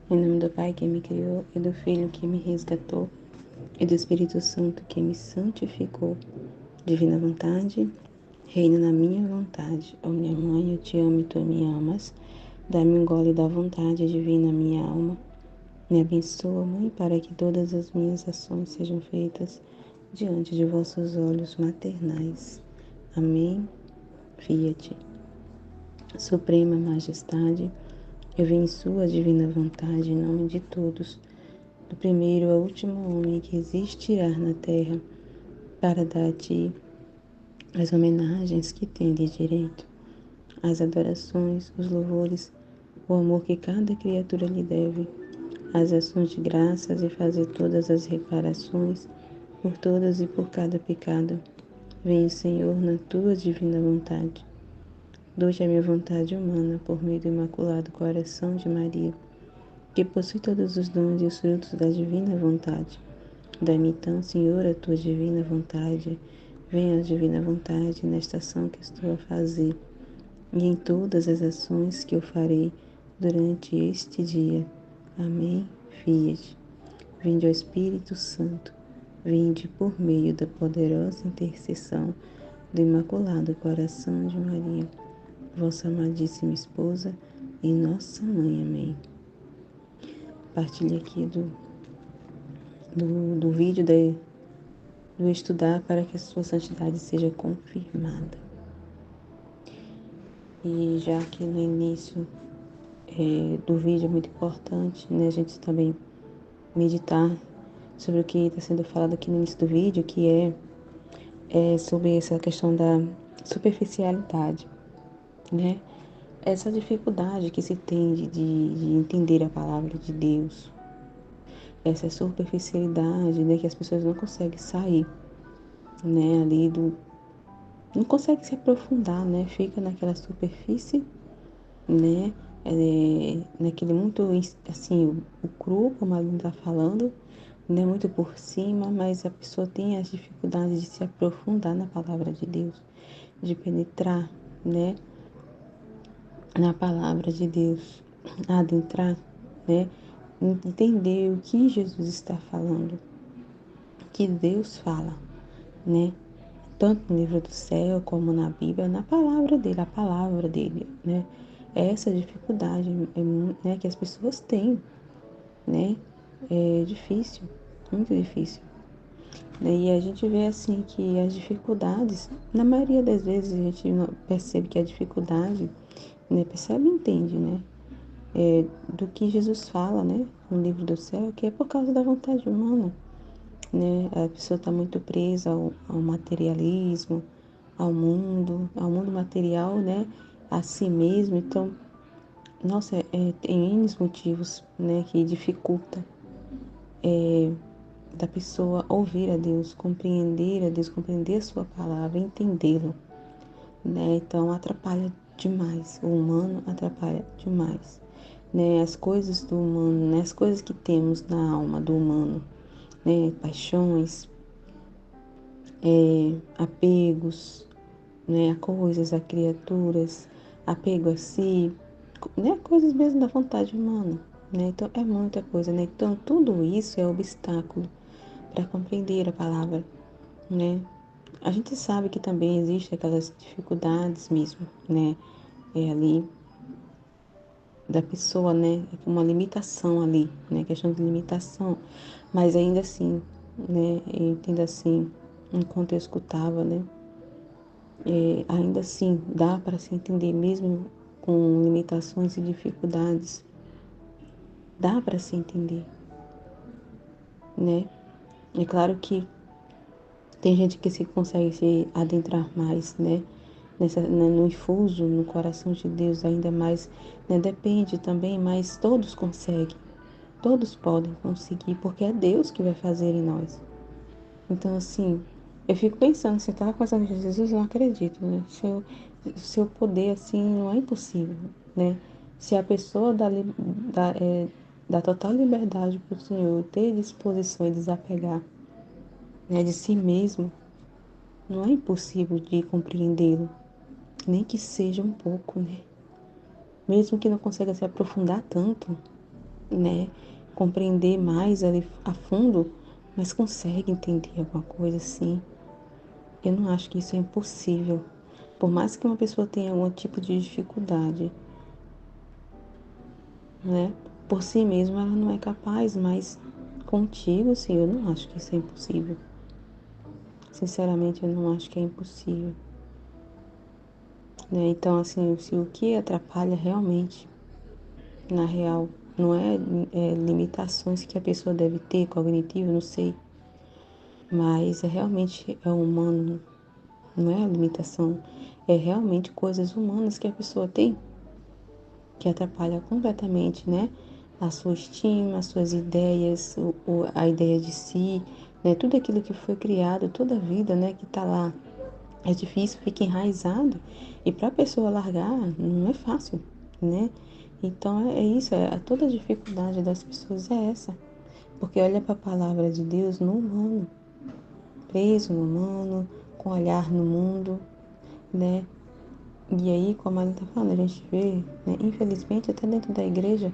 Em nome do Pai que me criou, e do Filho que me resgatou, e do Espírito Santo que me santificou. Divina vontade, reina na minha vontade. Ó minha mãe, eu te amo e tu me amas. Dá-me um gole da vontade divina, minha alma. Me abençoa, Mãe, para que todas as minhas ações sejam feitas diante de vossos olhos maternais. Amém. Fiat. Suprema Majestade, eu venho em sua divina vontade, em nome de todos, do primeiro ao último homem que existirá na terra, para dar a ti as homenagens que tem de direito, as adorações, os louvores, o amor que cada criatura lhe deve, as ações de graças e fazer todas as reparações por todas e por cada pecado. Venho, Senhor, na tua divina vontade. Dou-te a minha vontade humana por meio do Imaculado Coração de Maria, que possui todos os dons e os frutos da divina vontade. Dá-me então, Senhor, a tua divina vontade. Venha a divina vontade nesta ação que estou a fazer e em todas as ações que eu farei durante este dia. Amém. Fiat. Vinde ao Espírito Santo. Vinde por meio da poderosa intercessão do Imaculado Coração de Maria, vossa amadíssima esposa e nossa mãe. Amém. Partilhe aqui do vídeo do estudar para que a sua santidade seja confirmada. E já que no início do vídeo é muito importante, né, a gente também meditar sobre o que está sendo falado aqui no início do vídeo, que é sobre essa questão da superficialidade, né? Essa dificuldade que se tem de entender a palavra de Deus, essa superficialidade, né, que as pessoas não conseguem sair, né, ali não conseguem se aprofundar, né, fica naquela superfície, né, naquele muito, assim, o cru, como a Aline está falando, né, muito por cima, mas a pessoa tem as dificuldades de se aprofundar na palavra de Deus, de penetrar, né, na palavra de Deus, adentrar, né, entender o que Jesus está falando, o que Deus fala, né, tanto no livro do céu como na Bíblia, na palavra dele, a palavra dele, né, é essa dificuldade, né, que as pessoas têm, né, é difícil, muito difícil. E a gente vê assim que as dificuldades, na maioria das vezes a gente não percebe que a dificuldade, né, percebe e entende, né, do que Jesus fala, né, no livro do céu, que é por causa da vontade humana, né, a pessoa está muito presa ao materialismo, ao mundo material, né, a si mesmo, então, nossa, tem N motivos, né, que dificulta da pessoa ouvir a Deus, compreender a sua palavra, entendê-lo, né? Então atrapalha demais, o humano atrapalha demais, né? As coisas do humano, né? As coisas que temos na alma do humano, né? Paixões, apegos, né? A coisas, a criaturas, apego a si, né? Coisas mesmo da vontade humana, né? Então é muita coisa, né? Então tudo isso é obstáculo para compreender a palavra, né? A gente sabe que também existem aquelas dificuldades mesmo, né? Ali da pessoa, né? Uma limitação ali, né? Questão de limitação, mas ainda assim, né? Eu entendo assim, enquanto eu escutava, né? Ainda assim dá para se entender mesmo com limitações e dificuldades, dá para se entender, né? É claro que tem gente que se consegue se adentrar mais, né? No infuso, no coração de Deus ainda mais, né? Depende também, mas todos conseguem, todos podem conseguir, porque é Deus que vai fazer em nós. Então, assim, eu fico pensando, se eu estava conversando com Jesus, eu não acredito, né? Se eu poder, assim, não é impossível, né? Se a pessoa dá total liberdade para o Senhor ter disposição e desapegar, né, de si mesmo, não é impossível de compreendê-lo, nem que seja um pouco, né? Mesmo que não consiga se aprofundar tanto, né, compreender mais ali a fundo, mas consegue entender alguma coisa assim. Eu não acho que isso é impossível. Por mais que uma pessoa tenha algum tipo de dificuldade, né, por si mesma ela não é capaz, mas contigo, sim, eu não acho que isso é impossível. Sinceramente, eu não acho que é impossível, né? Então, assim, se o que atrapalha realmente, na real, não é limitações que a pessoa deve ter, cognitivo, não sei, mas realmente é humano, não é a limitação, é realmente coisas humanas que a pessoa tem que atrapalha completamente, né? A sua estima, as suas ideias, a ideia de si, né? Tudo aquilo que foi criado toda a vida, né? Que tá lá. É difícil, fica enraizado. E para a pessoa largar, não é fácil, né? Então é isso, toda a dificuldade das pessoas é essa. Porque olha para a palavra de Deus no humano, preso no humano, com olhar no mundo, né? E aí, como ela está falando, a gente vê, né, infelizmente, até dentro da igreja,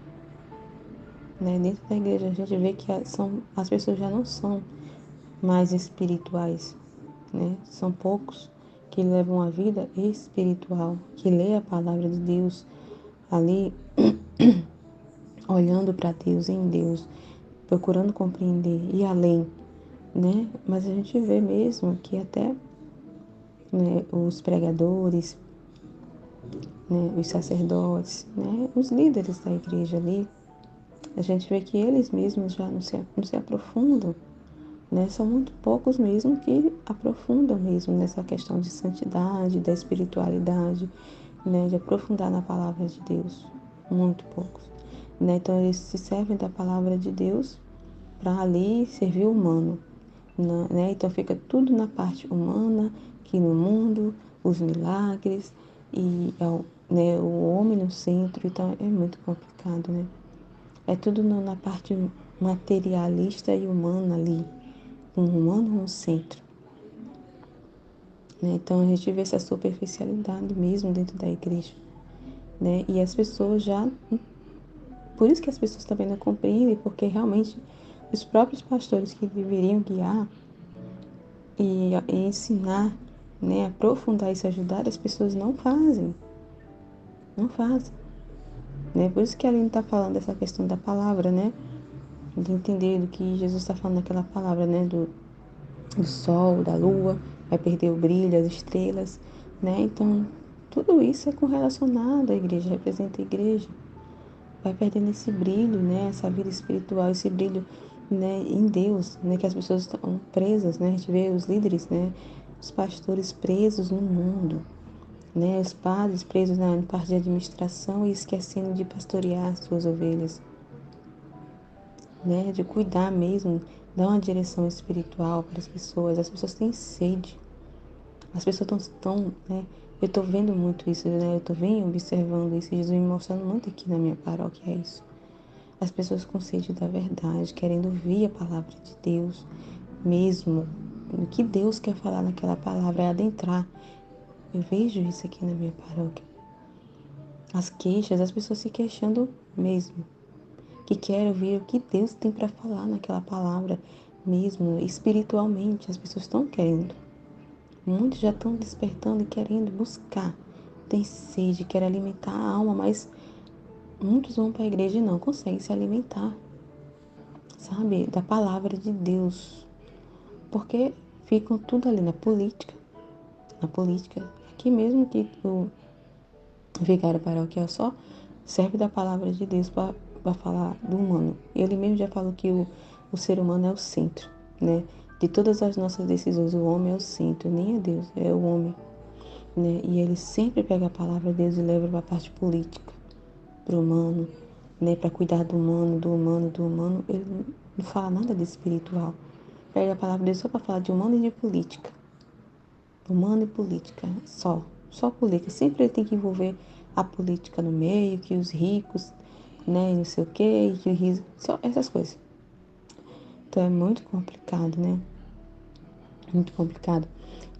né, dentro da igreja a gente vê que as pessoas já não são mais espirituais, né? São poucos que levam a vida espiritual, que lê a palavra de Deus ali, olhando para Deus, em Deus, procurando compreender e além, né? Mas a gente vê mesmo que até, né, os pregadores, né, os sacerdotes, né, os líderes da igreja ali, a gente vê que eles mesmos já não se aprofundam, né? São muito poucos mesmo que aprofundam mesmo nessa questão de santidade, da espiritualidade, né? De aprofundar na palavra de Deus. Muito poucos, né? Então eles se servem da palavra de Deus para ali servir o humano, né? Então fica tudo na parte humana, que no mundo, os milagres e né, o homem no centro, então é muito complicado, né? É tudo na parte materialista e humana ali, com o humano no centro, né? Então a gente vê essa superficialidade mesmo dentro da igreja, né? E as pessoas já, por isso que as pessoas também não compreendem, porque realmente os próprios pastores que deveriam guiar e ensinar, né, aprofundar isso, ajudar, as pessoas não fazem, não fazem, né? Por isso que a Aline está falando dessa questão da palavra, né? De entender do que Jesus está falando naquela palavra, né? Do sol, da lua, vai perder o brilho, as estrelas, né? Então, tudo isso é correlacionado à igreja, representa a igreja. Vai perdendo esse brilho, né? Essa vida espiritual, esse brilho, né? Em Deus, né? Que as pessoas estão presas, né? A gente vê os líderes, né? Os pastores presos no mundo, né? Os padres presos na parte de administração e esquecendo de pastorear as suas ovelhas, né? De cuidar mesmo, dar uma direção espiritual para as pessoas. As pessoas têm sede. As pessoas estão, né? Eu estou vendo muito isso, né? Eu estou vendo, observando isso, Jesus me mostrando muito aqui na minha paróquia, é isso. As pessoas com sede da verdade, querendo ouvir a palavra de Deus mesmo. O que Deus quer falar naquela palavra é adentrar. Eu vejo isso aqui na minha paróquia. As queixas, as pessoas se queixando mesmo. Que querem ouvir o que Deus tem para falar naquela palavra mesmo, espiritualmente. As pessoas estão querendo. Muitos já estão despertando e querendo buscar. Tem sede, quer alimentar a alma, mas muitos vão para a igreja e não conseguem se alimentar, sabe, da palavra de Deus. Porque ficam tudo ali na política. Na política. Aqui mesmo que o vigário paroquial só serve da palavra de Deus para falar do humano. Ele mesmo já falou que o ser humano é o centro, né? De todas as nossas decisões, o homem é o centro, nem é Deus, é o homem. Né? E ele sempre pega a palavra de Deus e leva para a parte política, para o humano, né? Para cuidar do humano, do humano, do humano. Ele não fala nada de espiritual. Pega a palavra de Deus só para falar de humano e de política. Humano e política, só política. Sempre ele tem que envolver a política no meio, que os ricos, né? E não sei o quê, que o riso, só essas coisas. Então é muito complicado, né? Muito complicado.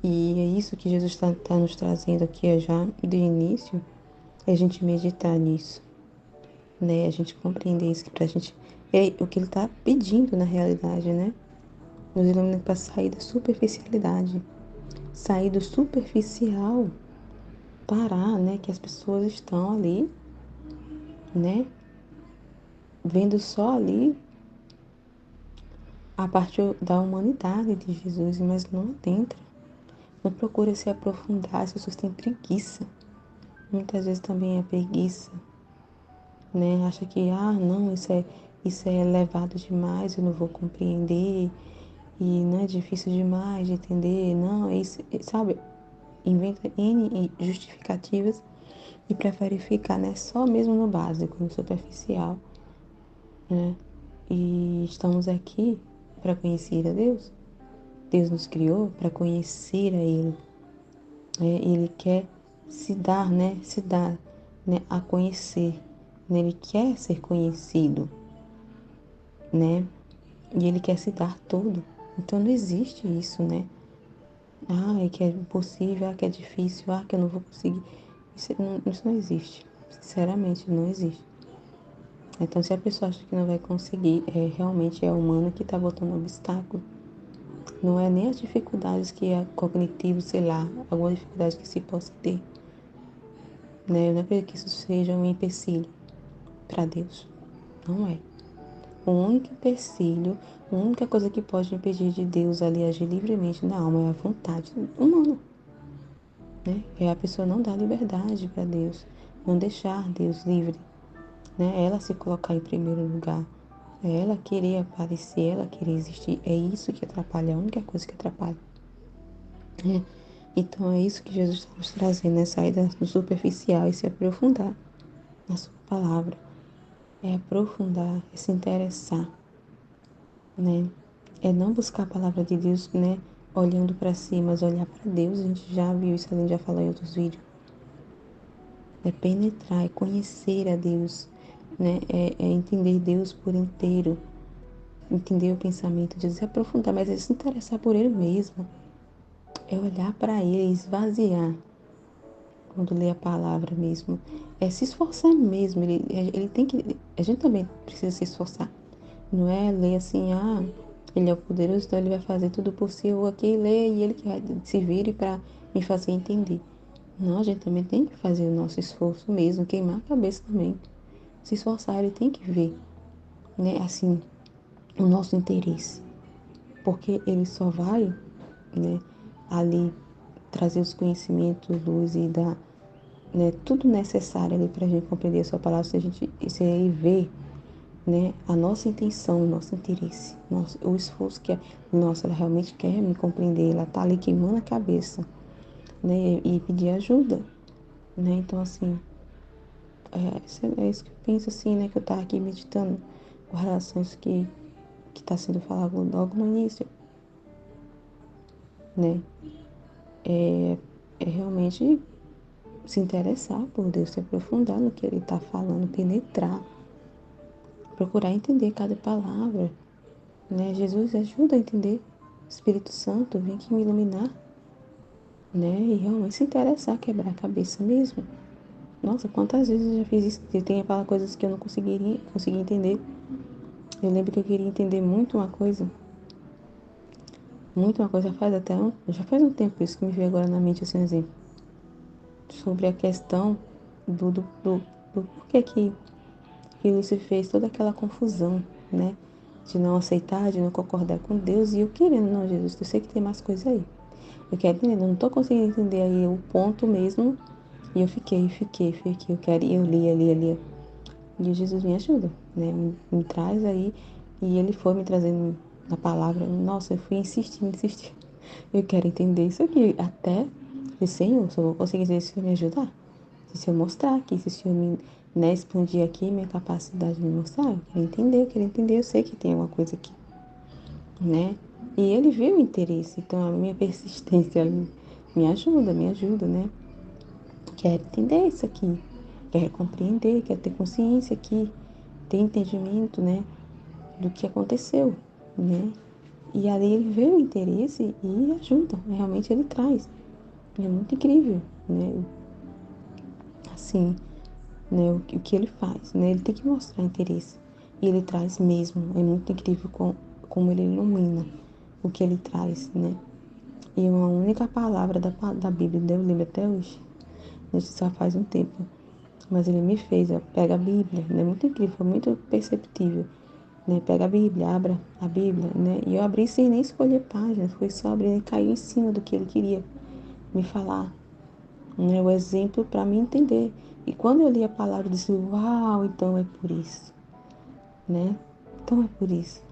E é isso que Jesus está nos trazendo aqui já do início, é a gente meditar nisso, né? A gente compreender isso, que pra gente é o que ele tá pedindo na realidade, né? Nos ilumina para sair da superficialidade, sair do superficial, parar, né? Que as pessoas estão ali, né? Vendo só ali a parte da humanidade de Jesus, mas não adentra. Não procura se aprofundar, as pessoas têm preguiça. Muitas vezes também é preguiça, né? Acha que, não, isso é elevado demais, eu não vou compreender, e não é difícil demais de entender, não, é isso, sabe? Inventa N justificativas e prefere ficar, né, só mesmo no básico, no superficial, né? E estamos aqui para conhecer a Deus. Deus nos criou para conhecer a Ele. Ele quer se dar, né? Se dar, né, a conhecer. Né? Ele quer ser conhecido, né? E Ele quer se dar todo. Então não existe isso, né? É que é impossível, que é difícil, que eu não vou conseguir. Isso não existe. Sinceramente, não existe. Então, se a pessoa acha que não vai conseguir, realmente é humano que está botando obstáculo. Não é nem as dificuldades que é cognitivo, sei lá, alguma dificuldade que se possa ter. Né? Eu não acredito que isso seja um empecilho para Deus. Não é. O único empecilho, a única coisa que pode impedir de Deus ali agir livremente na alma é a vontade humana. Né? É a pessoa não dar liberdade para Deus, não deixar Deus livre. Né? Ela se colocar em primeiro lugar. É ela querer aparecer, ela querer existir. É isso que atrapalha, é a única coisa que atrapalha. Né? Então é isso que Jesus está nos trazendo, né? Sair do superficial e se aprofundar na sua palavra. É aprofundar, é se interessar, né? É não buscar a palavra de Deus, né? Olhando para si, mas olhar para Deus. A gente já viu isso, a gente já falou em outros vídeos. É penetrar, é conhecer a Deus, né? É entender Deus por inteiro, entender o pensamento de Deus, é aprofundar, mas é se interessar por Ele mesmo. É olhar para Ele, esvaziar quando lê a palavra mesmo. É se esforçar mesmo. Ele tem que. A gente também precisa se esforçar. Não é ler assim, ele é o poderoso, então ele vai fazer tudo por si. Eu aqui ler e ele que vai se vire para me fazer entender. Não, a gente também tem que fazer o nosso esforço mesmo, queimar a cabeça também. Se esforçar, ele tem que ver, né, assim, o nosso interesse. Porque ele só vai, né, ali trazer os conhecimentos, luz e dar, né, tudo necessário ali para a gente compreender a sua palavra, se ele ver, né, a nossa intenção, o nosso interesse, o esforço que nossa, ela realmente quer me compreender, ela tá ali queimando a cabeça, né, e pedir ajuda, né, então assim, é isso que eu penso assim, né, que eu tava aqui meditando com relação a isso que está sendo falado logo no início, né, é realmente se interessar por Deus, se aprofundar no que Ele está falando, penetrar, procurar entender cada palavra, né? Jesus ajuda a entender. Espírito Santo, vem aqui me iluminar, né? E realmente se interessar, quebrar a cabeça mesmo. Nossa, quantas vezes eu já fiz isso? Tem aquelas coisas que eu não consegui entender. Eu lembro que eu queria entender muito uma coisa, já faz um tempo isso que me veio agora na mente, assim, um exemplo, sobre a questão do porquê que Lúcio fez toda aquela confusão, né? De não aceitar, de não concordar com Deus. E eu querendo, não, Jesus, eu sei que tem mais coisa aí. Eu quero entender, eu não tô conseguindo entender aí o ponto mesmo. E eu fiquei. Eu quero, eu lia. E Jesus me ajuda, né? Me traz aí. E ele foi me trazendo na palavra. Nossa, eu fui insistindo. Eu quero entender isso aqui. Até, Senhor, só vou conseguir entender se o Senhor me ajudar. Se eu mostrar aqui, se o Senhor me, né, expandir aqui minha capacidade de me mostrar, eu quero entender, eu sei que tem alguma coisa aqui, né? E ele viu o interesse, então a minha persistência me ajuda, né? Quero entender isso aqui, quero compreender, quero ter consciência aqui, ter entendimento, né, do que aconteceu, né? E ali ele vê o interesse e ajuda, realmente ele traz. É muito incrível, né? Assim, né, o que ele faz, né? Ele tem que mostrar interesse. E ele traz mesmo. É muito incrível como ele ilumina o que ele traz, né? E uma única palavra da Bíblia, eu lembro até hoje. Isso só faz um tempo. Mas ele me fez, ó, pega a Bíblia, né? Muito incrível, foi muito perceptível. Né? Pega a Bíblia, abra a Bíblia, né? E eu abri sem nem escolher páginas, foi só abrir e caiu em cima do que ele queria me falar, né? O exemplo para me entender. E quando eu li a palavra, eu disse, uau, então é por isso, né? Então é por isso.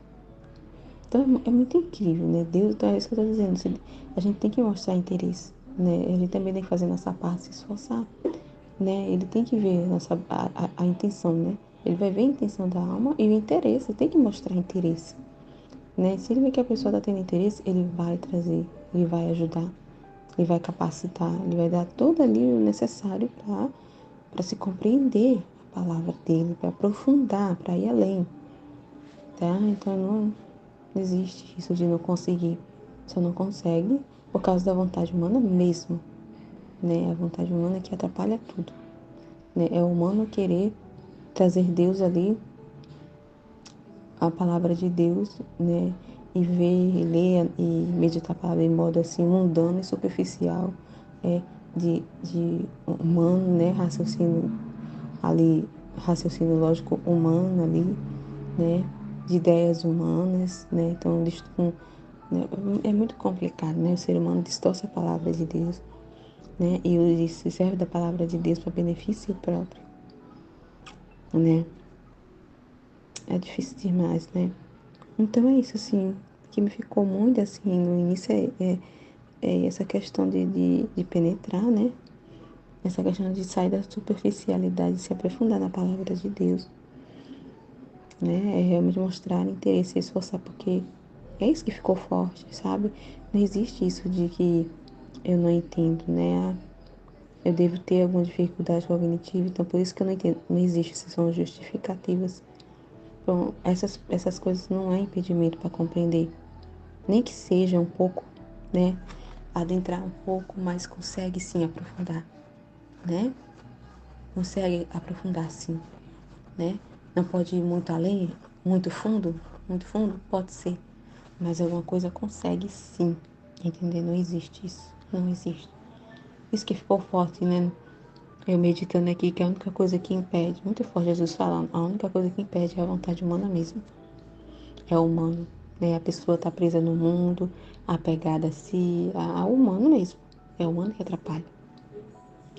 Então é muito incrível, né? Deus, então é isso que eu estou dizendo. A gente tem que mostrar interesse, né? A gente também tem que fazer nossa parte, se esforçar, né? Ele tem que ver a intenção, né? Ele vai ver a intenção da alma e o interesse, tem que mostrar interesse, né? Se ele vê que a pessoa está tendo interesse, ele vai trazer, ele vai ajudar, ele vai capacitar, ele vai dar todo ali o necessário para se compreender a palavra dele, para aprofundar, para ir além, tá? Então não existe isso de não conseguir. Só não consegue por causa da vontade humana mesmo, né? A vontade humana que atrapalha tudo, né? É o humano querer trazer Deus ali, a palavra de Deus, né? E ver, ler e meditar a palavra em modo assim mundano e superficial, de humano, né? Raciocínio ali, raciocínio lógico humano ali, né? De ideias humanas, né? Então, né? É muito complicado, né? O ser humano distorce a palavra de Deus, né? E se serve da palavra de Deus para benefício próprio, né? É difícil demais, né? Então é isso, assim, que me ficou muito assim no início é essa questão de penetrar, né? Essa questão de sair da superficialidade, se aprofundar na palavra de Deus, né? É realmente mostrar interesse e esforçar, porque é isso que ficou forte, sabe? Não existe isso de que eu não entendo, né? Eu devo ter alguma dificuldade cognitiva, então por isso que eu não entendo. Não existe, essas são justificativas. Então, essas coisas não é impedimento para compreender. Nem que seja um pouco, né? Adentrar um pouco, mas consegue sim aprofundar, né? Consegue aprofundar sim, né? Não pode ir muito além, muito fundo, pode ser. Mas alguma coisa consegue sim, entender? Não existe isso, não existe. Isso que ficou forte, né? Eu meditando aqui que a única coisa que impede, muito forte Jesus falando, a única coisa que impede é a vontade humana mesmo. É o humano, né? A pessoa está presa no mundo, apegada a si, ao humano mesmo. É o humano que atrapalha,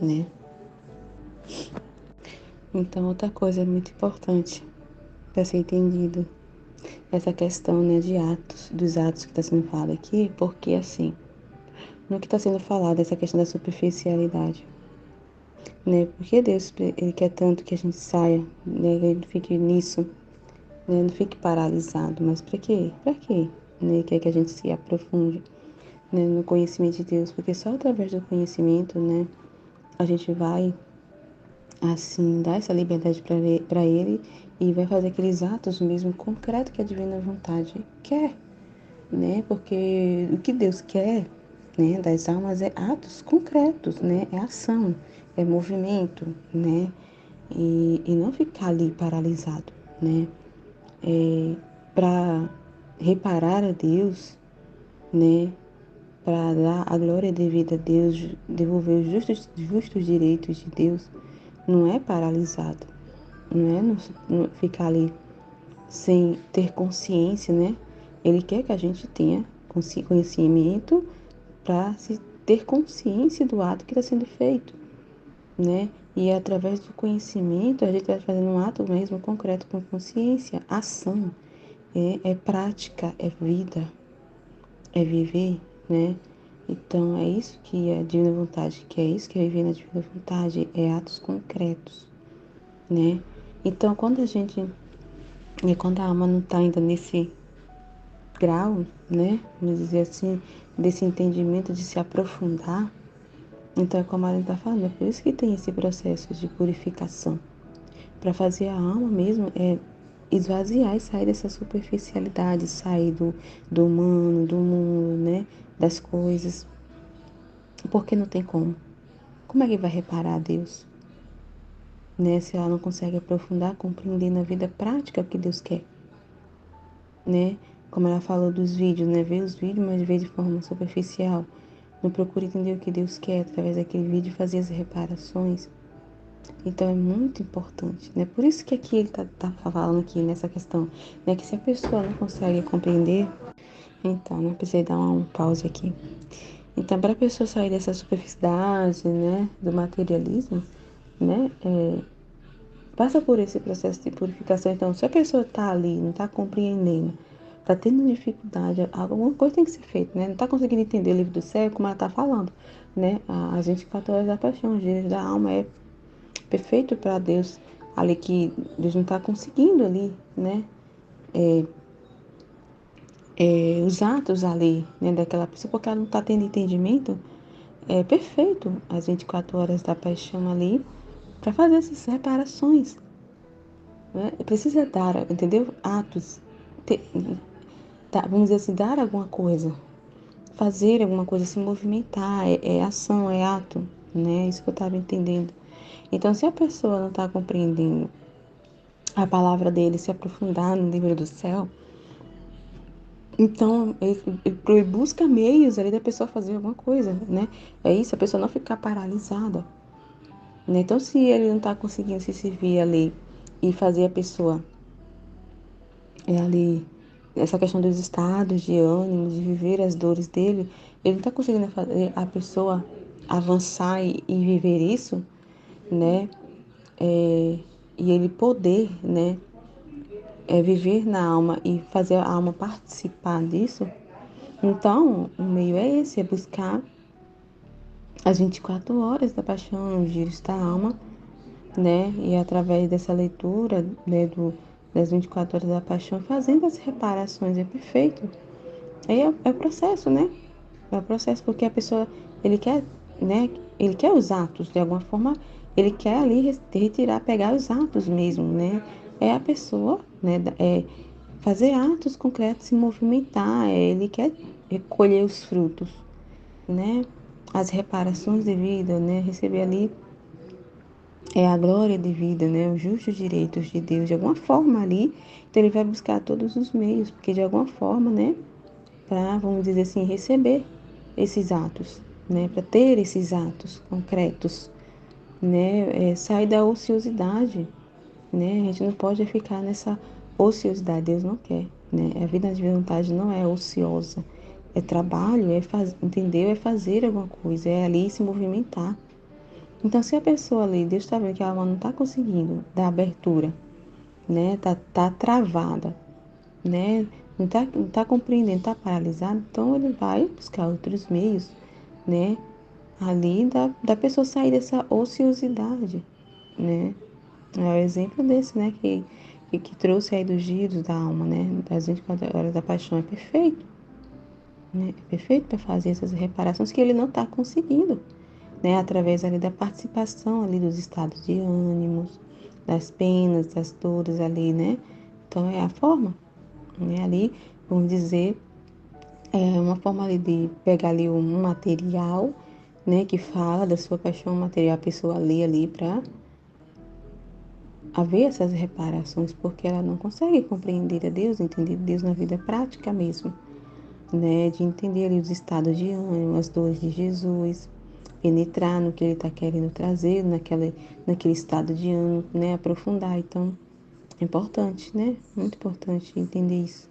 né? Então, outra coisa muito importante para ser entendido, essa questão, né, de atos, dos atos que está sendo falado aqui, porque assim, no que está sendo falado, essa questão da superficialidade, né? Porque Deus, ele quer tanto que a gente saia, né? Ele não fique nisso, né? Não fique paralisado, mas para quê? Para quê? Né? Ele quer que a gente se aprofunde, né, no conhecimento de Deus, porque só através do conhecimento, né, a gente vai assim dar essa liberdade para ele e vai fazer aqueles atos mesmo concretos que a divina vontade quer, né? Porque o que Deus quer, né, das almas é atos concretos, né? É ação, é movimento, né? E não ficar ali paralisado, né? Para reparar a Deus, né? Para dar a glória devida a Deus, devolver os justos direitos de Deus, não é paralisado, não é não ficar ali sem ter consciência, né? Ele quer que a gente tenha conhecimento para se ter consciência do ato que está sendo feito, né? E através do conhecimento a gente vai fazendo um ato mesmo concreto com consciência, ação, é prática, é vida, é viver, né? Então é isso que é a divina vontade, que é isso que é viver na divina vontade, é atos concretos, né? Então quando a alma não está ainda nesse grau, né? Vamos dizer assim, desse entendimento de se aprofundar, então é como a Aline está falando, é por isso que tem esse processo de purificação, para fazer a alma mesmo esvaziar e sair dessa superficialidade, sair do humano, do mundo, né? Das coisas. Porque não tem como. Como é que vai reparar a Deus? né? Se ela não consegue aprofundar, compreender na vida prática o que Deus quer, né? Como ela falou dos vídeos, né? Vê os vídeos, mas vê de forma superficial. Não procura entender o que Deus quer através daquele vídeo e fazer as reparações. Então é muito importante, né? Por isso que aqui ele tá falando aqui nessa questão, né? Que se a pessoa não consegue compreender, então, né? Precisei dar um pause aqui. Então, para a pessoa sair dessa superficialidade, né? Do materialismo, né? Passa por esse processo de purificação. Então, se a pessoa está ali, não está compreendendo, está tendo dificuldade, alguma coisa tem que ser feita, né? Não está conseguindo entender o livro do céu, como ela está falando, né? As 24 horas da paixão, os dias da alma é perfeito para Deus, ali que Deus não está conseguindo ali, né? Os atos ali, né, daquela pessoa, porque ela não está tendo entendimento, é perfeito as 24 horas da paixão ali para fazer essas reparações, né? Precisa dar, entendeu? Atos, ter, vamos dizer assim, dar alguma coisa, fazer alguma coisa, se movimentar, é ação, é ato, né? Isso que eu estava entendendo. Então, se a pessoa não está compreendendo a palavra dele, se aprofundar no livro do céu, então ele busca meios ali da pessoa fazer alguma coisa, né? É isso, a pessoa não ficar paralisada, né? Então, se ele não está conseguindo se servir ali e fazer a pessoa ali, essa questão dos estados de ânimo, de viver as dores dele, ele não está conseguindo fazer a pessoa avançar e viver isso, né? E ele poder, né? Viver na alma e fazer a alma participar disso. Então, o meio é esse, é buscar as 24 horas da paixão, os giros da alma, né? E através dessa leitura, né, das 24 horas da paixão, fazendo as reparações, é perfeito. Aí é o processo, né? É o processo porque a pessoa, ele quer, né? Ele quer os atos, de alguma forma, ele quer ali retirar, pegar os atos mesmo, né? É a pessoa, né? Fazer atos concretos, se movimentar, ele quer colher os frutos, né? As reparações de vida, né? Receber ali a glória de vida, né? Os justos direitos de Deus, de alguma forma ali. Então ele vai buscar todos os meios, porque de alguma forma, né? Para, vamos dizer assim, receber esses atos, né? Para ter esses atos concretos, né? Sai da ociosidade, né? A gente não pode ficar nessa ociosidade, Deus não quer, né? A vida de vontade não é ociosa, é trabalho, entendeu? É fazer alguma coisa, é ali se movimentar. Então, se a pessoa ali, Deus está vendo que ela não está conseguindo dar abertura, né? Tá travada, né? Não tá compreendendo, tá paralisada, então ele vai buscar outros meios, né? Ali da pessoa sair dessa ociosidade, né? É o exemplo desse, né? Que trouxe aí dos giros da alma, né? Das 24 horas da paixão. É perfeito, né? É perfeito para fazer essas reparações que ele não está conseguindo, né? Através ali da participação ali dos estados de ânimos, das penas, das dores ali, né? Então é a forma, né? Ali, vamos dizer, é uma forma ali de pegar ali um material, né? Que fala da sua paixão material, a pessoa lê ali para haver essas reparações, porque ela não consegue compreender a Deus, entender Deus na vida prática mesmo, né? De entender ali os estados de ânimo, as dores de Jesus, penetrar no que ele está querendo trazer, naquele estado de ânimo, né? Aprofundar. Então, é importante, né? Muito importante entender isso.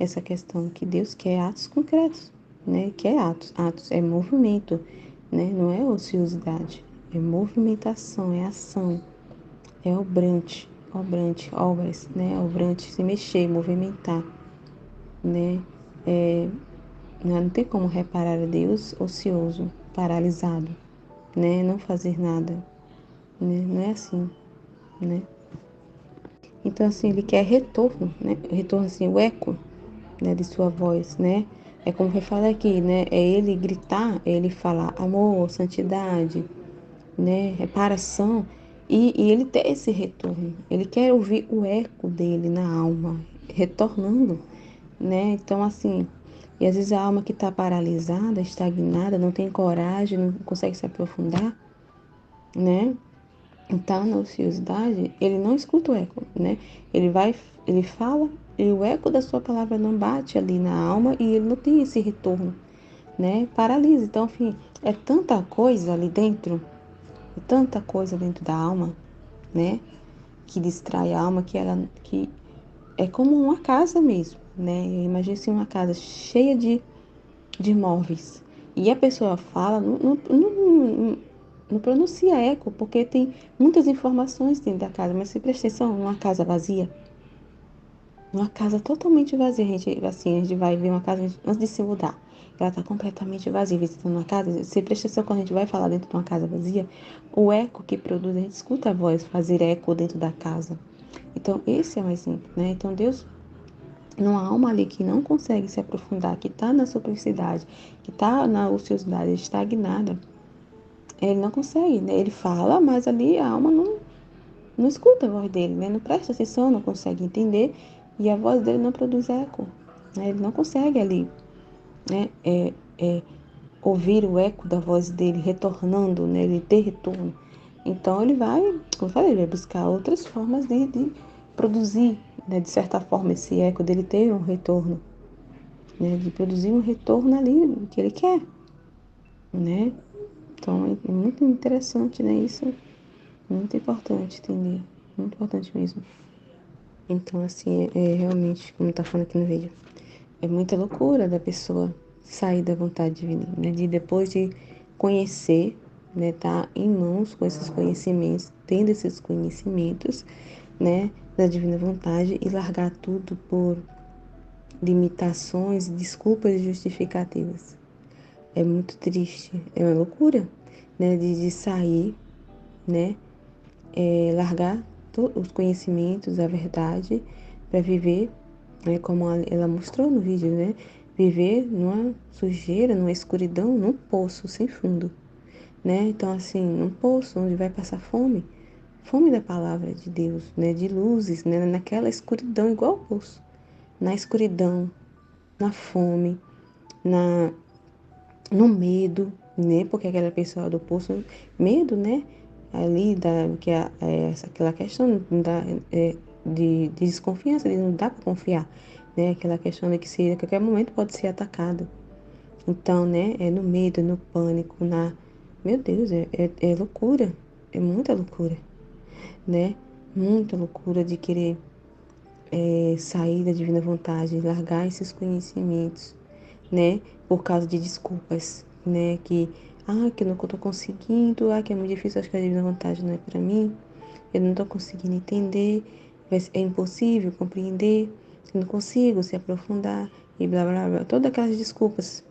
Essa questão que Deus quer atos concretos, né? Quer atos é movimento, né? Não é ociosidade, é movimentação, é ação. É obrante, obras, né? Obrante, se mexer, movimentar, né? É, não tem como reparar a Deus ocioso, paralisado, né? Não fazer nada, né? Não é assim, né? Então, assim, ele quer retorno, né? Retorno, assim, o eco, né? De sua voz, né? É como eu falo aqui, né? É ele gritar, é ele falar amor, santidade, né? Reparação. E ele ter esse retorno. Ele quer ouvir o eco dele na alma, retornando, né? Então, assim, e às vezes a alma que está paralisada, estagnada, não tem coragem, não consegue se aprofundar, né? Então, na ociosidade, ele não escuta o eco, né? Ele fala e o eco da sua palavra não bate ali na alma e ele não tem esse retorno, né? Paralisa. Então, enfim, é tanta coisa ali dentro, é tanta coisa dentro da alma, né? Que distrai a alma, que é como uma casa mesmo, né? Imagina assim, uma casa cheia de móveis. E a pessoa fala, não pronuncia eco, porque tem muitas informações dentro da casa, mas se presta atenção, numa casa vazia, uma casa totalmente vazia, a gente vai ver uma casa antes de se mudar. Ela está completamente vazia, visitando uma casa. Se presta atenção, quando a gente vai falar dentro de uma casa vazia, o eco que produz, a gente escuta a voz fazer eco dentro da casa. Então, esse é o exemplo, né? Então, Deus, numa alma ali que não consegue se aprofundar, que está na superficialidade, que está na ociosidade estagnada, ele não consegue, né? Ele fala, mas ali a alma não escuta a voz dele, né? Não presta atenção, não consegue entender e a voz dele não produz eco, né? Ele não consegue ali, né? Ouvir o eco da voz dele retornando, né? Ele ter retorno. Então ele vai, como eu falei, ele vai buscar outras formas de produzir, né? De certa forma, esse eco dele ter um retorno, né? De produzir um retorno ali que ele quer, né? Então é muito interessante, né? Isso é muito importante entender, muito importante mesmo. Então, assim, é realmente, como tá falando aqui no vídeo, é muita loucura da pessoa sair da vontade divina, né? De depois de conhecer, né? Tá em mãos com esses conhecimentos, tendo esses conhecimentos, né? Da divina vontade e largar tudo por limitações, desculpas e justificativas. É muito triste, é uma loucura, né? De sair, né? Largar os conhecimentos, a verdade, para viver, né, como ela mostrou no vídeo, né? Viver numa sujeira, numa escuridão, num poço sem fundo, né? Então, assim, num poço onde vai passar fome, fome da palavra de Deus, né? De luzes, né? Naquela escuridão, igual o poço, na escuridão, na fome, na no medo, né? Porque aquela pessoa do poço, medo, né? Ali da que aquela questão da, de desconfiança, de não dá para confiar, né? Aquela questão de que se a qualquer momento pode ser atacado. Então, né? É no medo, no pânico, na meu Deus, é loucura, é muita loucura, né? Muita loucura de querer sair da divina vontade, largar esses conhecimentos, né? Por causa de desculpas, né? Que eu não tô conseguindo, que é muito difícil, acho que a divina vontade não é para mim, eu não tô conseguindo entender, é impossível compreender, eu não consigo se aprofundar e blá blá blá, todas aquelas desculpas,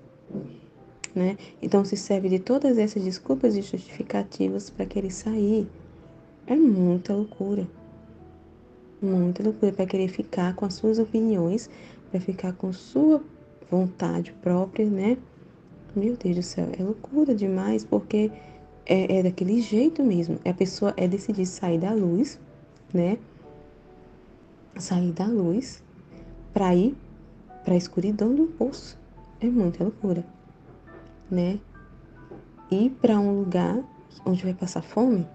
né? Então se serve de todas essas desculpas e justificativas para querer sair. É muita loucura para querer ficar com as suas opiniões, para ficar com sua vontade própria, né? Meu Deus do céu, é loucura demais, porque é daquele jeito mesmo. A pessoa é decidir sair da luz, né? Sair da luz para ir para a escuridão do poço. É muita loucura, né? Ir para um lugar onde vai passar fome,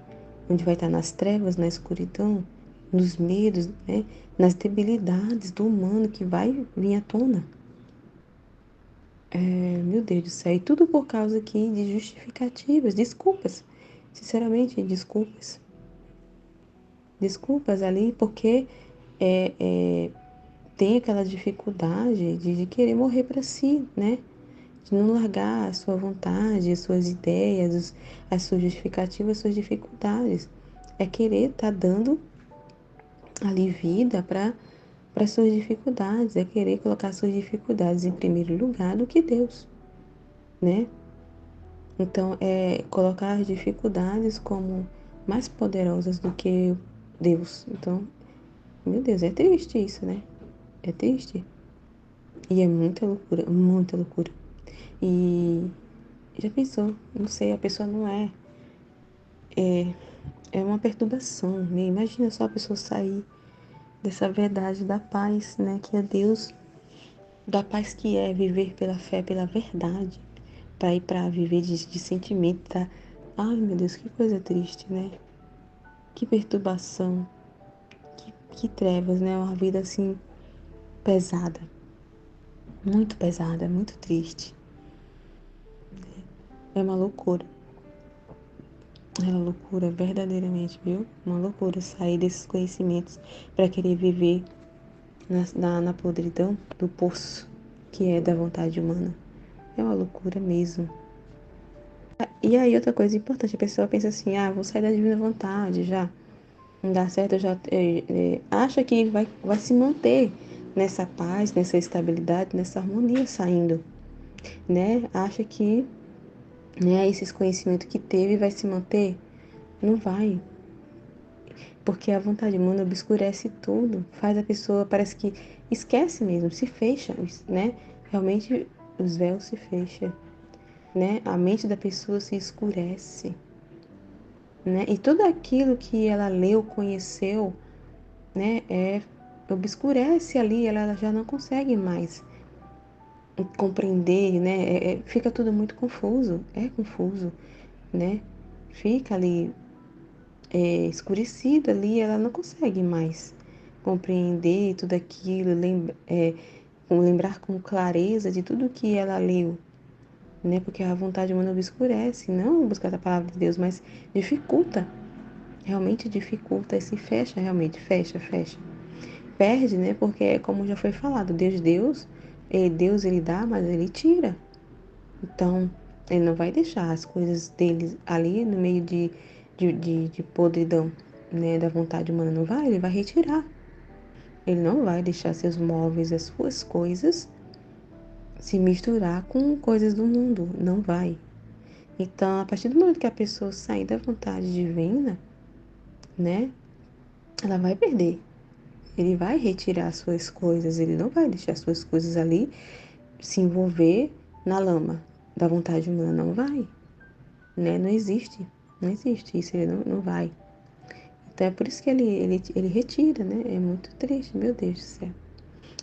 onde vai estar nas trevas, na escuridão, nos medos, né? Nas debilidades do humano que vai vir à tona. Meu Deus do céu, e tudo por causa aqui de justificativas, desculpas. Sinceramente, desculpas. Desculpas ali, porque é, é, tem aquela dificuldade de querer morrer para si, né? De não largar a sua vontade, as suas ideias, as suas justificativas, as suas dificuldades. É querer estar dando ali vida para suas dificuldades, é querer colocar suas dificuldades em primeiro lugar do que Deus, né? Então, é colocar as dificuldades como mais poderosas do que Deus. Então, meu Deus, é triste isso, né? É triste. E é muita loucura, muita loucura. E já pensou? Não sei, a pessoa não é. É uma perturbação, né? Imagina só a pessoa sair dessa verdade da paz, né? Que é Deus, da paz que é viver pela fé, pela verdade, para ir para viver de sentimento, tá? Ai, meu Deus, que coisa triste, né? Que perturbação, que trevas, né? Uma vida assim pesada, muito triste. É uma loucura. É uma loucura, verdadeiramente, viu? Uma loucura sair desses conhecimentos para querer viver na podridão do poço que é da vontade humana. É uma loucura mesmo. E aí, outra coisa importante, a pessoa pensa assim, vou sair da divina vontade já. Não dá certo, já acha que vai se manter nessa paz, nessa estabilidade, nessa harmonia saindo, né? Acha que, né, esses conhecimentos que teve vai se manter. Não vai, porque a vontade humana obscurece tudo, faz a pessoa, parece que esquece mesmo, se fecha, né? Realmente os véus se fecham, né? A mente da pessoa se escurece, né? E tudo aquilo que ela leu, conheceu, né, obscurece ali, ela já não consegue mais compreender, né? Fica tudo muito confuso, é confuso, né? Fica ali escurecida ali, ela não consegue mais compreender tudo aquilo, lembrar com clareza de tudo que ela leu, né? Porque a vontade humana obscurece, não buscar a palavra de Deus, mas dificulta, realmente dificulta e se fecha, realmente, fecha. Perde, né? Porque, como já foi falado, Deus ele dá, mas ele tira. Então, ele não vai deixar as coisas dele ali no meio de podridão, né, da vontade humana. Não vai, ele vai retirar. Ele não vai deixar seus móveis, as suas coisas, se misturar com coisas do mundo. Não vai. Então, a partir do momento que a pessoa sair da vontade divina, né, ela vai perder. Ele vai retirar suas coisas, ele não vai deixar suas coisas ali se envolver na lama da vontade humana. Não vai, né? Não existe isso, ele não vai. Então é por isso que ele retira, né? É muito triste, meu Deus do céu.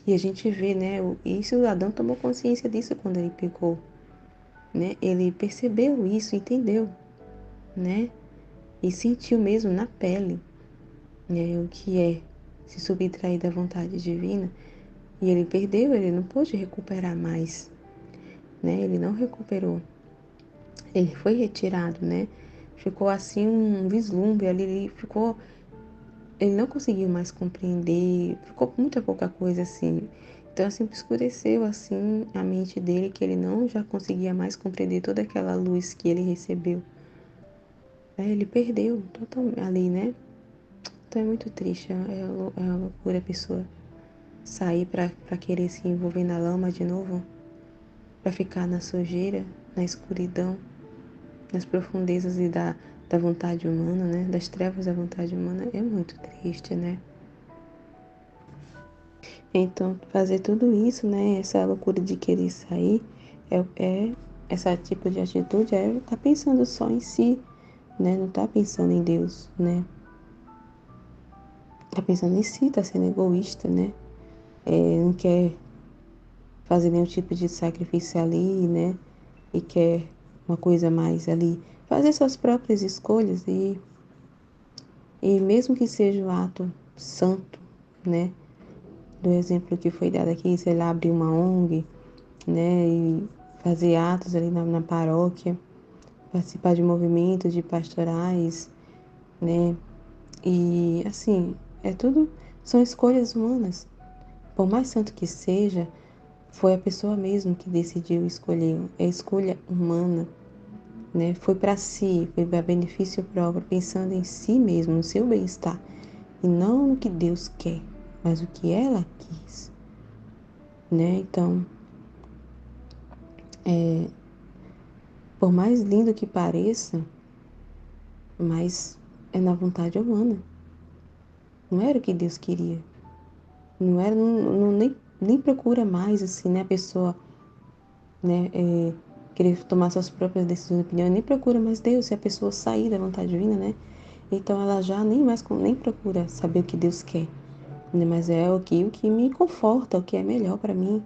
E a gente vê, né? Isso, o Adão tomou consciência disso quando ele pecou, né? Ele percebeu isso, entendeu, né? E sentiu mesmo na pele, né? O que é se subtrair da vontade divina. E ele perdeu, ele não pôde recuperar mais, né? Ele não recuperou. Ele foi retirado, né? Ficou assim um vislumbre ali, ele não conseguiu mais compreender, ficou muita pouca coisa assim. Então assim escureceu assim a mente dele que ele não já conseguia mais compreender toda aquela luz que ele recebeu. Ele perdeu totalmente ali, né? Então é muito triste, é uma loucura a pessoa sair para querer se envolver na lama de novo, para ficar na sujeira, na escuridão, nas profundezas da vontade humana, né? Das trevas da vontade humana, é muito triste, né? Então, fazer tudo isso, né? Essa loucura de querer sair, essa tipo de atitude tá pensando só em si, né? Não tá pensando em Deus, né? Tá pensando em si, tá sendo egoísta, né? Não quer fazer nenhum tipo de sacrifício ali, né? E quer uma coisa mais ali, fazer suas próprias escolhas e mesmo que seja um ato santo, né? Do exemplo que foi dado aqui, sei lá, abrir uma ONG, né? E fazer atos ali na paróquia, participar de movimentos, de pastorais, né? E assim, são escolhas humanas. Por mais santo que seja, foi a pessoa mesmo que decidiu escolher. É escolha humana, né? Foi para si, foi para benefício próprio, pensando em si mesmo, no seu bem-estar, e não no que Deus quer, mas o que ela quis, né? Então, por mais lindo que pareça, mas é na vontade humana. Não era o que Deus queria. Não era, nem procura mais, assim, né? A pessoa, né? Querer tomar suas próprias decisões e opiniões, nem procura mais Deus, se a pessoa sair da vontade divina, né? Então ela já nem procura saber o que Deus quer, né? Mas é o que me conforta, o que é melhor para mim,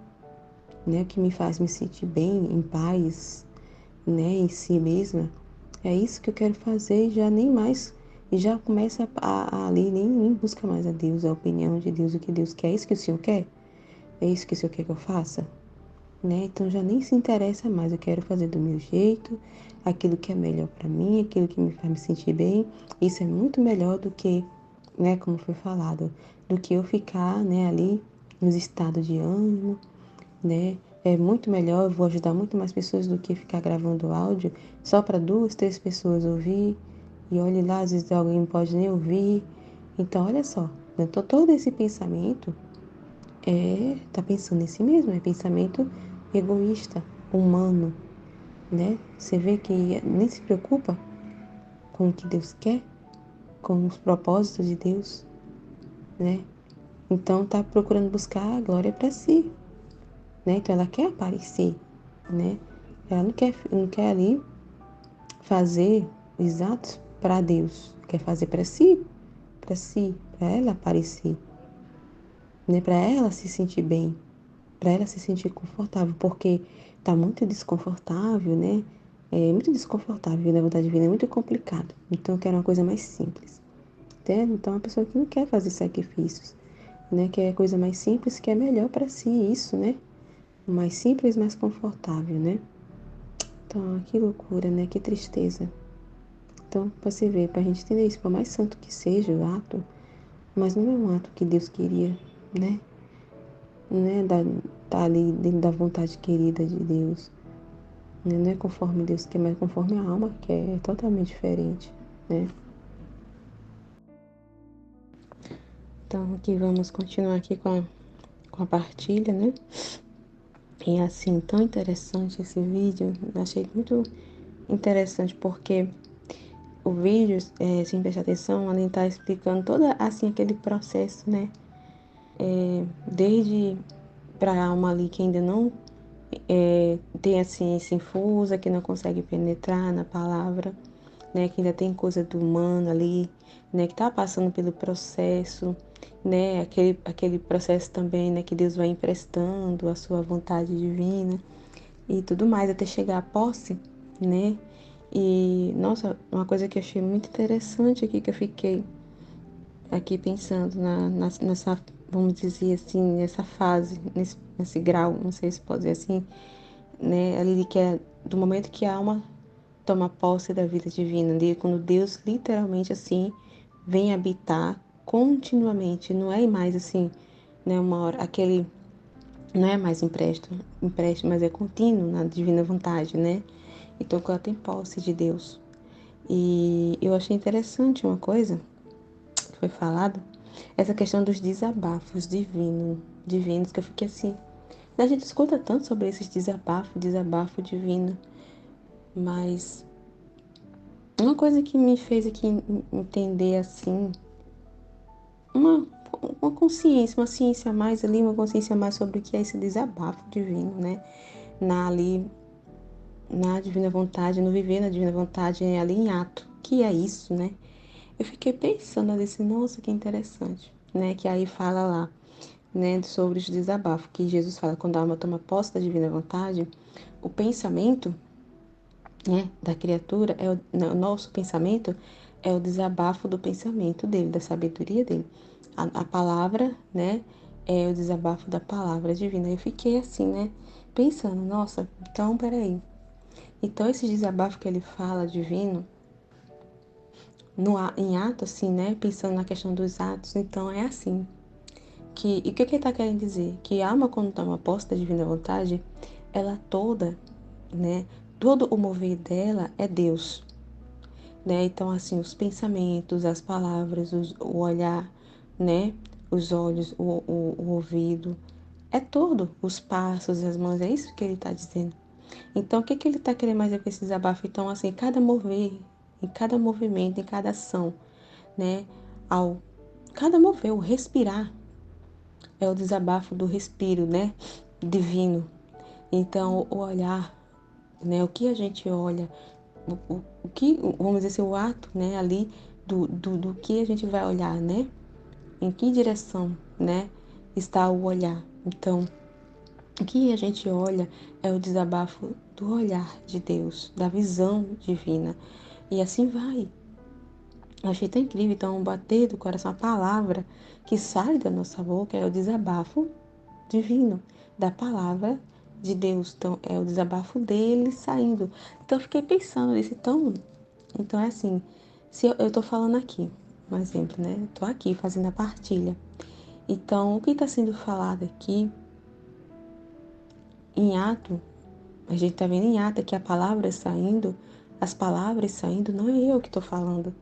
né? O que me faz me sentir bem, em paz, né? Em si mesma. É isso que eu quero fazer e já nem mais e já começa ali, nem busca mais a Deus, a opinião de Deus, o que Deus quer. É isso que o Senhor quer? É isso que o Senhor quer que eu faça? Né? Então já nem se interessa mais. Eu quero fazer do meu jeito, aquilo que é melhor para mim, aquilo que me faz me sentir bem. Isso é muito melhor do que, né, como foi falado, do que eu ficar, né, ali nos estados de ânimo, né? É muito melhor, eu vou ajudar muito mais pessoas do que ficar gravando áudio só para 2, 3 pessoas ouvir. E olhe lá, às vezes alguém não pode nem ouvir. Então, olha só, né? Então, todo esse pensamento tá pensando em si mesmo, é pensamento egoísta, humano, né? Você vê que nem se preocupa com o que Deus quer, com os propósitos de Deus, né? Então, tá procurando buscar a glória para si, né? Então, ela quer aparecer, né? Ela não quer ali fazer os atos para Deus, quer fazer para si, para ela aparecer, né? Para ela se sentir bem, para ela se sentir confortável, porque tá muito desconfortável, né? É muito desconfortável, na vontade divina é muito complicado. Então eu quero uma coisa mais simples, entende? Então a pessoa que não quer fazer sacrifícios, né? Quer coisa mais simples, que é melhor para si, isso, né? Mais simples, mais confortável, né? Então, que loucura, né? Que tristeza. Então, para você ver, para a gente entender isso, por mais santo que seja o ato, mas não é um ato que Deus queria, né? Né? Tá ali dentro da vontade querida de Deus. Né? Não é conforme Deus quer, mas conforme a alma quer. É totalmente diferente, né? Então, aqui vamos continuar aqui com a partilha, né? E assim, tão interessante esse vídeo. Achei muito interessante porque o vídeo, sem prestar atenção, ele está explicando todo assim aquele processo, né? Desde para a alma ali que ainda não tem a ciência infusa, que não consegue penetrar na palavra, né, que ainda tem coisa do humano ali, né, que está passando pelo processo, né, aquele processo também, né, que Deus vai emprestando a sua vontade divina e tudo mais até chegar à posse, né? E nossa, uma coisa que eu achei muito interessante aqui que eu fiquei aqui pensando nessa, vamos dizer assim, nessa fase, nesse grau, não sei se pode dizer assim, né? Ali que é do momento que a alma toma posse da vida divina, de quando Deus literalmente assim vem habitar continuamente, não é mais assim, né? Uma hora, aquele não é mais empréstimo, mas é contínuo na divina vontade, né? Então, que ela tem posse de Deus. E eu achei interessante uma coisa que foi falado, essa questão dos desabafos divinos, que eu fiquei assim. A gente escuta tanto sobre esses desabafo divino, mas uma coisa que me fez aqui entender assim, uma, uma consciência, uma ciência a mais ali, uma consciência a mais sobre o que é esse desabafo divino, né? Ali, na divina vontade, no viver na divina vontade, ali em ato, que é isso, né? Eu fiquei pensando ali assim, nossa, que interessante, né? Que aí fala lá, né, sobre os desabafos, que Jesus fala, quando a alma toma posse da divina vontade, o pensamento, né, da criatura, o nosso pensamento é o desabafo do pensamento dele, da sabedoria dele. A palavra, né, é o desabafo da palavra divina. Eu fiquei assim, né, pensando, nossa, então, peraí. Então, esse desabafo que ele fala, divino, em ato, assim, né, pensando na questão dos atos, então é assim. E o que ele está querendo dizer? Que a alma, quando toma posse da divina vontade, ela toda, né, todo o mover dela é Deus. Né? Então, assim, os pensamentos, as palavras, o olhar, né? Os olhos, o ouvido, é tudo, os passos, as mãos, é isso que ele está dizendo. Então, o que que ele está querendo mais dizer com esse desabafo? Então, assim, cada mover, em cada movimento, em cada ação, né? Cada mover, o respirar, é o desabafo do respiro, né? Divino. Então, o olhar, né? O que a gente olha, o que, vamos dizer assim, o ato, né, ali do que a gente vai olhar, né? Em que direção, né, está o olhar. Então, o que a gente olha é o desabafo do olhar de Deus, da visão divina. E assim vai. Eu achei tão incrível. Então, o bater do coração, a palavra que sai da nossa boca é o desabafo divino da palavra de Deus. Então, é o desabafo dele saindo. Então, eu fiquei pensando nisso. Então é assim, se eu tô falando aqui, um exemplo, né? Eu tô aqui fazendo a partilha. Então, o que está sendo falado aqui em ato, a gente tá vendo em ato que a palavra saindo, as palavras saindo, não é eu que tô falando.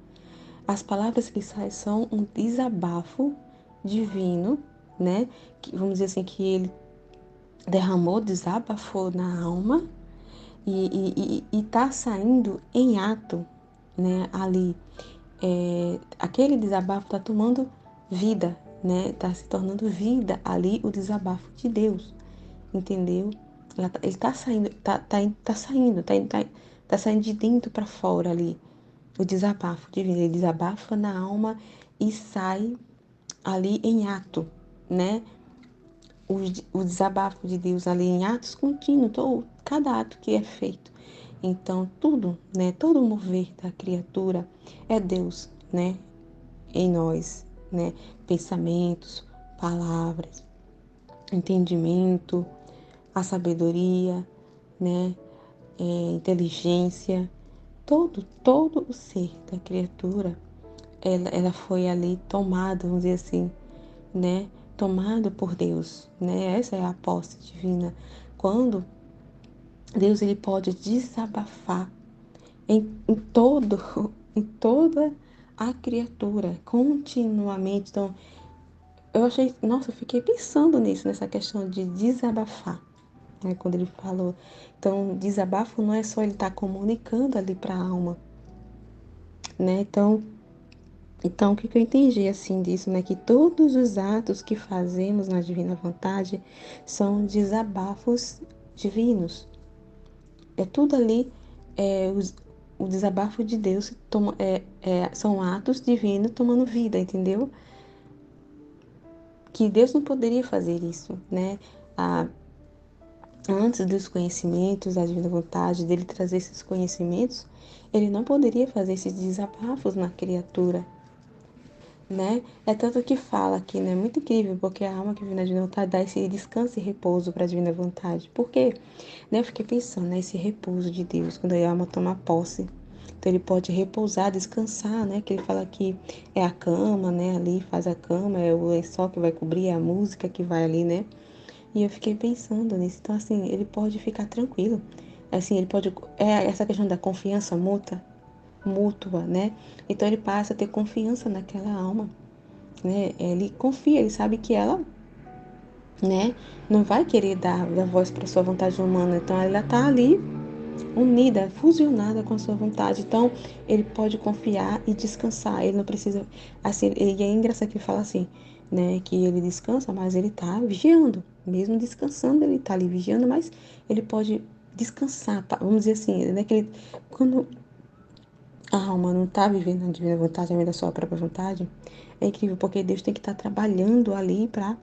As palavras que saem são um desabafo divino, né? Que, vamos dizer assim, que ele derramou, desabafou na alma e tá saindo em ato, né? Ali, aquele desabafo tá tomando vida, né? Tá se tornando vida ali o desabafo de Deus, entendeu? Ele tá saindo, tá saindo, tá saindo de dentro para fora ali, o desabafo divino. Ele desabafa na alma e sai ali em ato, né? O desabafo de Deus ali em atos contínuos, cada ato que é feito. Então, tudo, né? Todo o mover da criatura é Deus, né? Em nós, né? Pensamentos, palavras, entendimento, a sabedoria, né? Inteligência, todo o ser da criatura, ela foi ali tomada, vamos dizer assim, né? Tomado por Deus, né? Essa é a posse divina. Quando Deus ele pode desabafar em todo, em toda a criatura, continuamente. Então, eu achei, nossa, eu fiquei pensando nisso, nessa questão de desabafar, né? Quando ele falou. Então, desabafo não é só ele estar comunicando ali para a alma, né? Então, o que eu entendi assim disso, né? Que todos os atos que fazemos na divina vontade são desabafos divinos. É tudo ali, o desabafo de Deus são atos divinos tomando vida, entendeu? Que Deus não poderia fazer isso, né? Ah, antes dos conhecimentos, da divina vontade, dele trazer esses conhecimentos, ele não poderia fazer esses desabafos na criatura, né? É tanto que fala aqui, né? Muito incrível, porque a alma que vive na divina vontade dá esse descanso e repouso para a divina vontade. Por quê? Né? Eu fiquei pensando, né? Esse repouso de Deus, quando a alma toma posse. Então ele pode repousar, descansar, né? Que ele fala que é a cama, né? Ali faz a cama, é o lençol que vai cobrir, é a música que vai ali, né? E eu fiquei pensando nisso. Então, assim, ele pode ficar tranquilo. Assim, ele pode. É essa questão da confiança mútua, né? Então ele passa a ter confiança naquela alma, né? Ele confia, ele sabe que ela, né, não vai querer dar voz para sua vontade humana. Então ela tá ali unida, fusionada com a sua vontade. Então ele pode confiar e descansar. Ele não precisa, assim, e é engraçado que ele fala assim, né, que ele descansa, mas ele tá vigiando. Mesmo descansando, ele tá ali vigiando, mas ele pode descansar, vamos dizer assim, né, que ele, quando a alma não está vivendo a divina vontade, a vida da sua própria vontade, é incrível, porque Deus tem que estar trabalhando ali para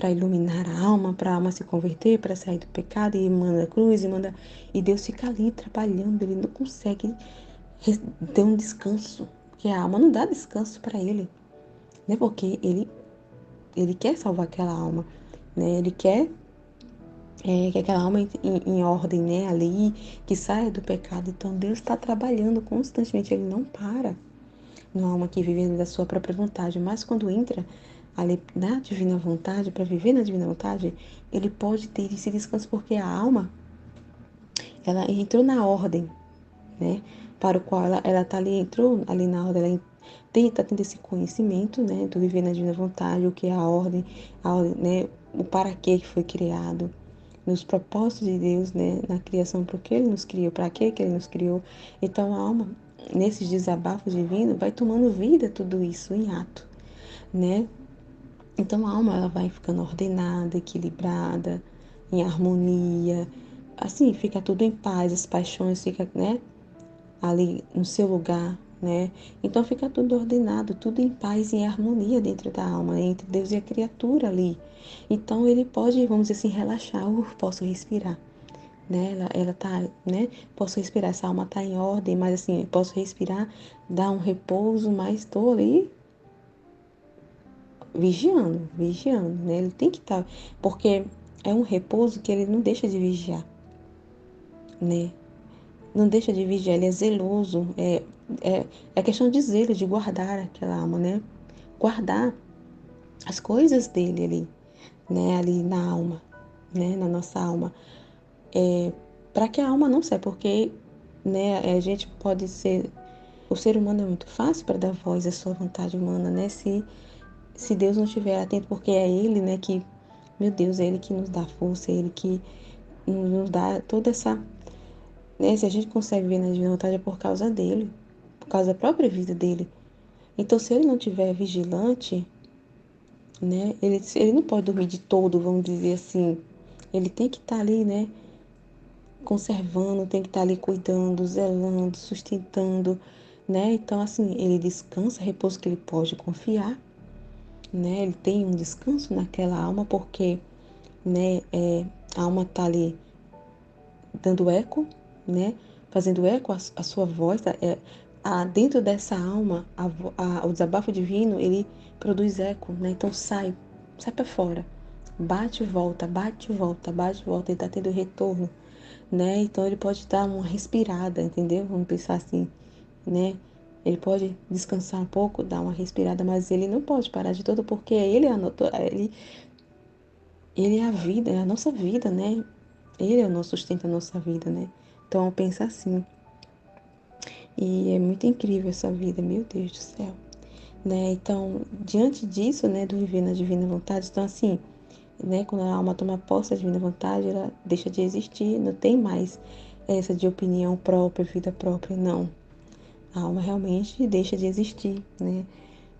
iluminar a alma, para a alma se converter, para sair do pecado, e manda a cruz, e Deus fica ali trabalhando, ele não consegue ter um descanso, porque a alma não dá descanso para ele, né? Porque ele quer salvar aquela alma, né? Ele quer que aquela alma em ordem, né? Ali, que saia do pecado. Então Deus está trabalhando constantemente, ele não para. Uma alma que vive da sua própria vontade, mas quando entra ali na divina vontade, para viver na divina vontade, ele pode ter esse descanso, porque a alma, ela entrou na ordem, né? Para o qual ela tá ali, entrou ali na ordem, ela tá tendo esse conhecimento, né? Do viver na divina vontade, o que é a ordem, né? O para que foi criado, nos propósitos de Deus, né? Na criação, por que Ele nos criou, para que Ele nos criou. Então a alma, nesses desabafos divinos, vai tomando vida tudo isso em ato, né? Então a alma ela vai ficando ordenada, equilibrada, em harmonia, assim fica tudo em paz, as paixões ficam, né, ali no seu lugar, né? Então fica tudo ordenado, tudo em paz e em harmonia dentro da alma, entre Deus e a criatura ali. Então ele pode, vamos dizer assim, relaxar, posso respirar, né? Ela tá, né? Posso respirar, essa alma tá em ordem, mas assim, posso respirar, dar um repouso, mas estou ali vigiando, né? Ele tem que estar, porque é um repouso que ele não deixa de vigiar, né? Não deixa de vigiar, ele é zeloso, é questão de zelo, de guardar aquela alma, né? Guardar as coisas dele ali, né? Ali na alma, né? Na nossa alma, para que a alma não saia, porque, né? A gente pode ser, o ser humano é muito fácil para dar voz à sua vontade humana, né? Se Deus não estiver atento, porque é Ele, né? Que, meu Deus, é Ele que nos dá força, é Ele que nos dá toda essa, né? Se a gente consegue ver na divina vontade é por causa dele, por causa da própria vida dele. Então, se ele não estiver vigilante, né? Ele não pode dormir de todo, vamos dizer assim. Ele tem que estar ali, né? Conservando, tem que estar ali cuidando, zelando, sustentando, né? Então, assim, ele descansa, repouso que ele pode confiar, né? Ele tem um descanso naquela alma, porque, né? A alma está ali dando eco, né? Fazendo eco à sua voz. Dentro dessa alma, o desabafo divino, ele produz eco, né? Então sai para fora. Bate e volta, bate e volta, bate e volta. Ele está tendo retorno, né? Então ele pode dar uma respirada, entendeu? Vamos pensar assim, né? Ele pode descansar um pouco, dar uma respirada, mas ele não pode parar de todo, porque ele é a vida, é a nossa vida, né? Ele é o nosso sustento, a nossa vida, né? Então pensa assim. E é muito incrível essa vida, meu Deus do céu. Né? Então, diante disso, né, do viver na divina vontade, então assim, né, quando a alma toma posse da divina vontade, ela deixa de existir, não tem mais essa de opinião própria, vida própria, não. A alma realmente deixa de existir, né?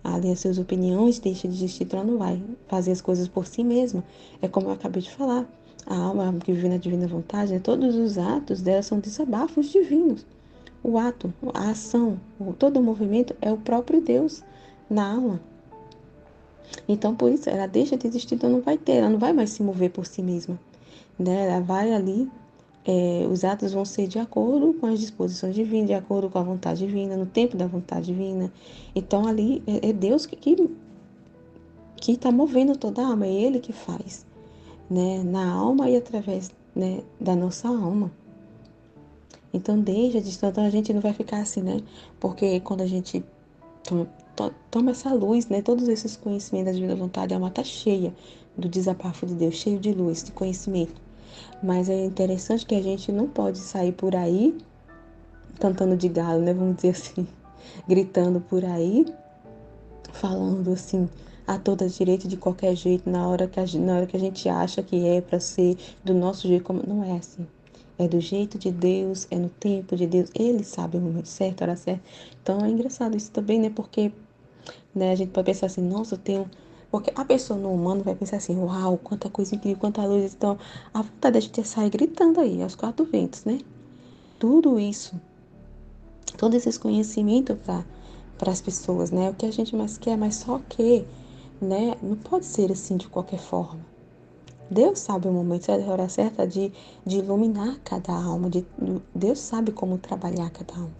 Ali as suas opiniões deixam de existir, então ela não vai fazer as coisas por si mesma. É como eu acabei de falar. A alma que vive na divina vontade, né, todos os atos dela são desabafos divinos. O ato, a ação, todo o movimento é o próprio Deus na alma. Então, por isso, ela deixa de existir, então não vai ter, ela não vai mais se mover por si mesma. Né? Ela vai ali, os atos vão ser de acordo com as disposições divinas, de acordo com a vontade divina, no tempo da vontade divina. Então, ali é Deus que está movendo toda a alma, é Ele que faz, né? Na alma e através, né, da nossa alma. Então, deixa de então a gente não vai ficar assim, né? Porque quando a gente toma essa luz, né? Todos esses conhecimentos da divina vontade, a alma está cheia do desabafo de Deus, cheio de luz, de conhecimento. Mas é interessante que a gente não pode sair por aí cantando de galo, né? Vamos dizer assim, gritando por aí, falando assim a toda direita de qualquer jeito, na hora que a gente acha que é para ser do nosso jeito, como não é assim. É do jeito de Deus, é no tempo de Deus. Ele sabe o momento certo, a hora certa. Então é engraçado isso também, né? Porque, né, a gente pode pensar assim, nossa, eu tenho. Porque a pessoa no humano vai pensar assim, uau, quanta coisa incrível, quanta luz. Então, a vontade da gente é sair gritando aí, aos quatro ventos, né? Tudo isso, todo esse conhecimento para as pessoas, né? O que a gente mais quer, mas só que, né? Não pode ser assim de qualquer forma. Deus sabe o momento certo, a hora certa de iluminar cada alma. Deus sabe como trabalhar cada alma.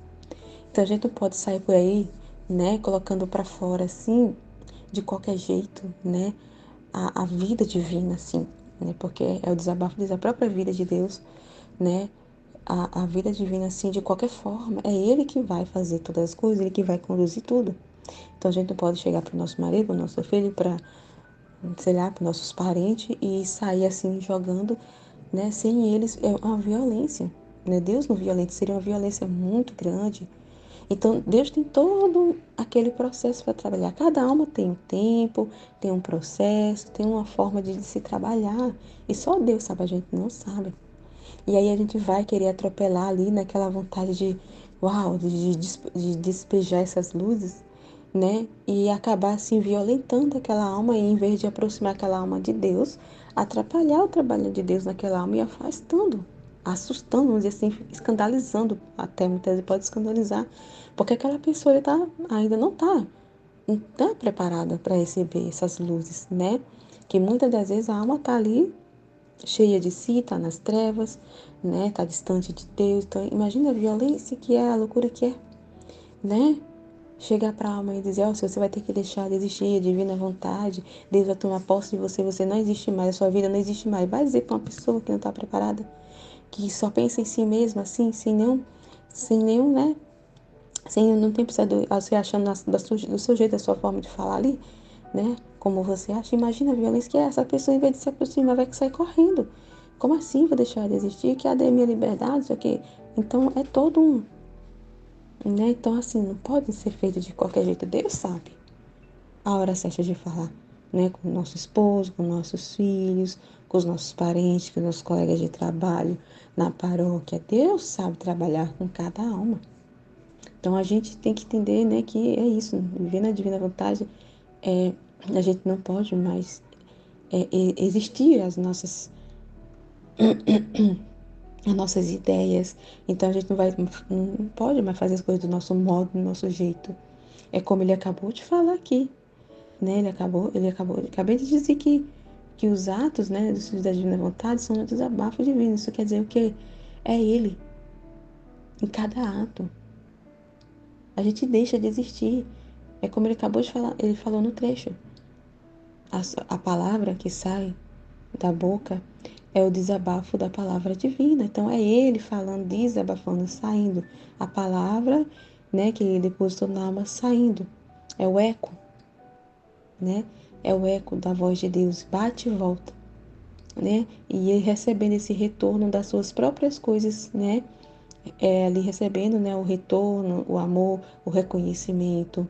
Então a gente não pode sair por aí, né? Colocando para fora assim, de qualquer jeito, né? A vida divina, assim, né? Porque é o desabafo da própria vida de Deus, né? A vida divina, assim, de qualquer forma, é Ele que vai fazer todas as coisas, Ele que vai conduzir tudo. Então a gente não pode chegar para o nosso marido, para o nosso filho, para, sei lá, para nossos parentes e sair assim jogando, né? Sem eles, é uma violência, né? Deus no violento seria uma violência muito grande. Então, Deus tem todo aquele processo para trabalhar. Cada alma tem um tempo, tem um processo, tem uma forma de se trabalhar. E só Deus sabe, a gente não sabe. E aí a gente vai querer atropelar ali naquela vontade de, uau, de despejar essas luzes, né? E acabar assim violentando aquela alma e em vez de aproximar aquela alma de Deus, atrapalhar o trabalho de Deus naquela alma e afastando, assustando, vamos dizer assim, escandalizando, até muitas vezes pode escandalizar, porque aquela pessoa ainda não tá preparada para receber essas luzes, né? Que muitas das vezes a alma está ali cheia de si, está nas trevas, né? Está distante de Deus. Então, imagina a violência que é, a loucura que é, né? Chegar para a alma e dizer, ó, se você vai ter que deixar de existir, a divina vontade, Deus vai tomar posse de você, você não existe mais, a sua vida não existe mais. Vai dizer para uma pessoa que não está preparada, que só pensa em si mesma, assim, sem nenhum, né? Sem, não tem precisado, você achando do seu jeito, da sua forma de falar ali, né? Como você acha, imagina a violência que é essa pessoa, em vez de se aproximar, vai que sai correndo. Como assim vou deixar de existir? Cadê a minha liberdade? Isso aqui. Então é todo um, né? Então, assim, não pode ser feito de qualquer jeito. Deus sabe a hora certa de falar, né? Com o nosso esposo, com nossos filhos, com os nossos parentes, com os nossos colegas de trabalho, na paróquia. Deus sabe trabalhar com cada alma. Então, a gente tem que entender, né, que é isso. Viver na divina vontade, a gente não pode mais existir as nossas ideias. Então a gente não pode mais fazer as coisas do nosso modo, do nosso jeito. É como ele acabou de falar aqui, né? Acabei de dizer que os atos, né, dos filhos da divina vontade são um desabafo divino. Isso quer dizer o quê? É ele, em cada ato. A gente deixa de existir. É como ele acabou de falar, ele falou no trecho. A palavra que sai da boca é o desabafo da palavra divina. Então é ele falando, desabafando, saindo. A palavra, né, que ele depositou na alma, saindo. É o eco, né? É o eco da voz de Deus, bate e volta, né? E ele recebendo esse retorno das suas próprias coisas, né? Ali recebendo, né, o retorno, o amor, o reconhecimento,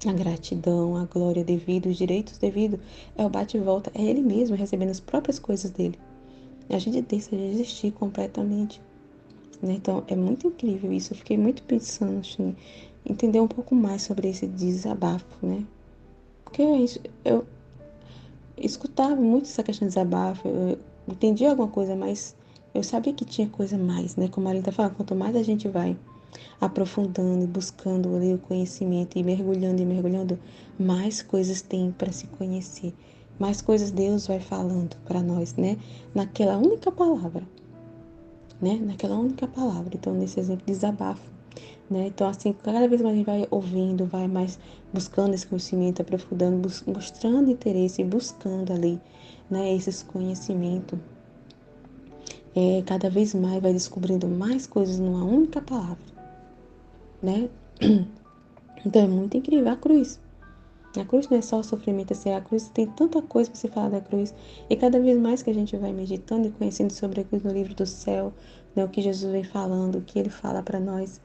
a gratidão, a glória devida, os direitos devidos, é o bate e volta, é ele mesmo recebendo as próprias coisas dele. A gente deixa de existir completamente, né? Então, é muito incrível isso. Eu fiquei muito pensando, assim, entender um pouco mais sobre esse desabafo, né? Porque é isso, eu escutava muito essa questão de desabafo, eu entendi alguma coisa, mas eu sabia que tinha coisa mais, né? Como a Aline tá falando, quanto mais a gente vai aprofundando e buscando ali o conhecimento e mergulhando, mais coisas tem para se conhecer, mais coisas Deus vai falando para nós, né? Naquela única palavra, né? Naquela única palavra. Então, nesse exemplo, desabafo, né? Então, assim, cada vez mais a gente vai ouvindo, vai mais buscando esse conhecimento, aprofundando, mostrando interesse, buscando ali, né? Esses conhecimentos. Cada vez mais vai descobrindo mais coisas numa única palavra, né? Então, é muito incrível a cruz. A cruz não é só o sofrimento, assim, a cruz tem tanta coisa para se falar da cruz. E cada vez mais que a gente vai meditando e conhecendo sobre a cruz no livro do céu, né, o que Jesus vem falando, o que ele fala para nós,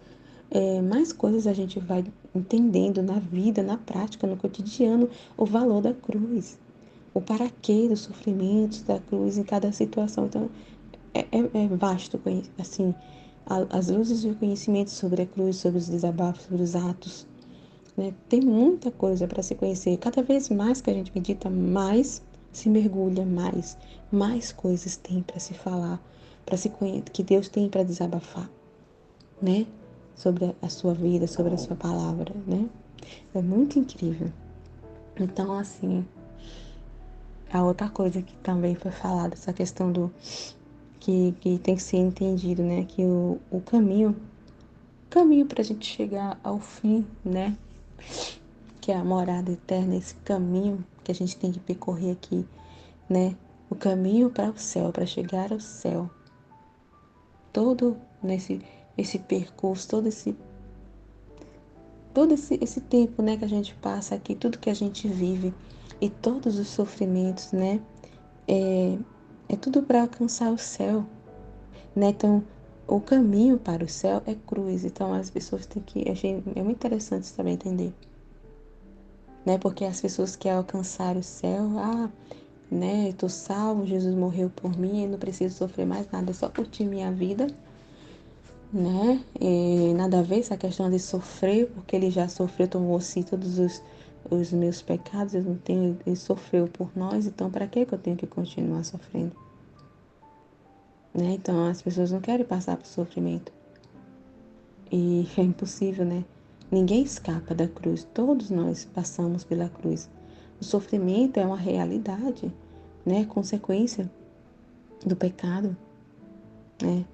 mais coisas a gente vai entendendo na vida, na prática, no cotidiano, o valor da cruz, o para quê dos sofrimentos da cruz em cada situação. Então, é vasto, assim, as luzes e o conhecimento sobre a cruz, sobre os desabafos, sobre os atos, né? Tem muita coisa para se conhecer. Cada vez mais que a gente medita, mais se mergulha, mais coisas tem para se falar, para se conhecer, que Deus tem para desabafar, né? Sobre a sua vida, sobre a sua palavra, né? É muito incrível. Então, assim, a outra coisa que também foi falada, essa questão do que tem que ser entendido, né? Que o caminho para a gente chegar ao fim, né? Que é a morada eterna, esse caminho que a gente tem que percorrer aqui, né? O caminho para o céu, para chegar ao céu. Todo nesse esse percurso, todo esse tempo, né, que a gente passa aqui, tudo que a gente vive e todos os sofrimentos, né? É, é tudo para alcançar o céu, né? Então, o caminho para o céu é cruz. Então, as pessoas têm que. É muito interessante isso também entender, né? Porque as pessoas querem alcançar o céu, né? Eu tô salvo, Jesus morreu por mim, eu não preciso sofrer mais nada, é só curtir minha vida, né? E nada a ver essa questão de sofrer, porque ele já sofreu, tomou sim todos os meus pecados, eu não tenho, ele sofreu por nós, então para que eu tenho que continuar sofrendo? Né? Então as pessoas não querem passar por sofrimento. E é impossível, né? Ninguém escapa da cruz, todos nós passamos pela cruz. O sofrimento é uma realidade, né? Consequência. do pecado, né?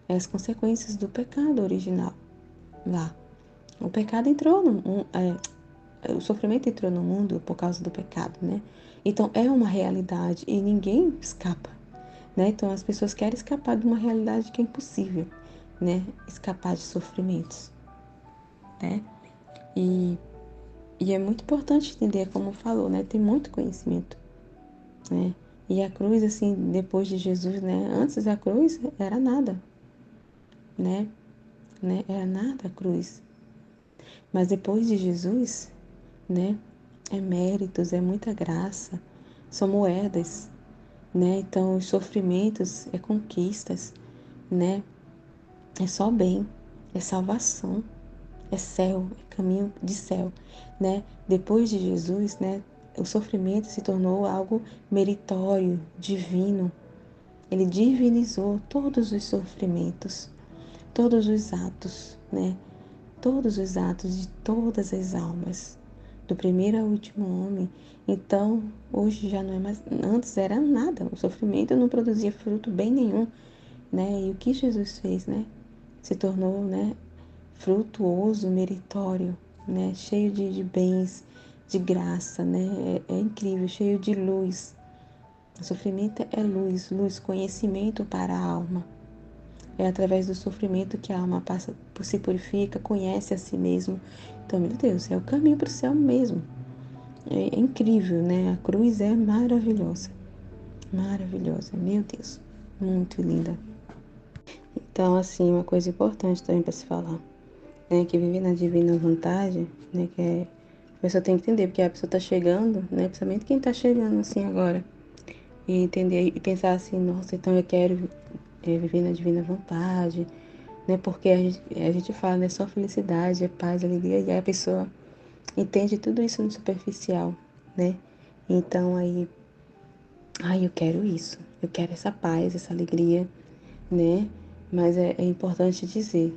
As consequências do pecado original lá. O pecado entrou o sofrimento entrou no mundo por causa do pecado, né? Então é uma realidade e ninguém escapa, né? Então as pessoas querem escapar de uma realidade que é impossível, né? Escapar de sofrimentos, né? E, e é muito importante entender, como falou, né? Tem muito conhecimento, né? E a cruz, assim, depois de Jesus, né? Antes da cruz era nada, né? Era nada a cruz. Mas depois de Jesus, né? É méritos, é muita graça, são moedas, né? Então, os sofrimentos é conquistas, né? É só bem, é salvação, é céu, é caminho de céu, né? Depois de Jesus, né? O sofrimento se tornou algo meritório, divino. Ele divinizou todos os sofrimentos, todos os atos, né? Todos os atos de todas as almas, do primeiro ao último homem. Então, hoje já não é mais. Antes era nada, o sofrimento não produzia fruto bem nenhum, né? E o que Jesus fez, né? Se tornou, né? Frutuoso, meritório, né? Cheio de bens, de graça, né? É incrível, cheio de luz. O sofrimento é luz, luz, conhecimento para a alma. É através do sofrimento que a alma passa, se purifica, conhece a si mesmo. Então, meu Deus, é o caminho para o céu mesmo. É incrível, né? A cruz é maravilhosa. Maravilhosa, meu Deus. Muito linda. Então, assim, uma coisa importante também para se falar, né? Que viver na divina vontade, né? Que é, a pessoa tem que entender, porque a pessoa está chegando, né? Principalmente quem está chegando assim agora. E entender e pensar assim, nossa, então eu quero viver na divina vontade, né? Porque a gente fala, né? Só felicidade, é paz, alegria, e aí a pessoa entende tudo isso no superficial, né? Então aí, ai, eu quero isso, eu quero essa paz, essa alegria, né? Mas é importante dizer,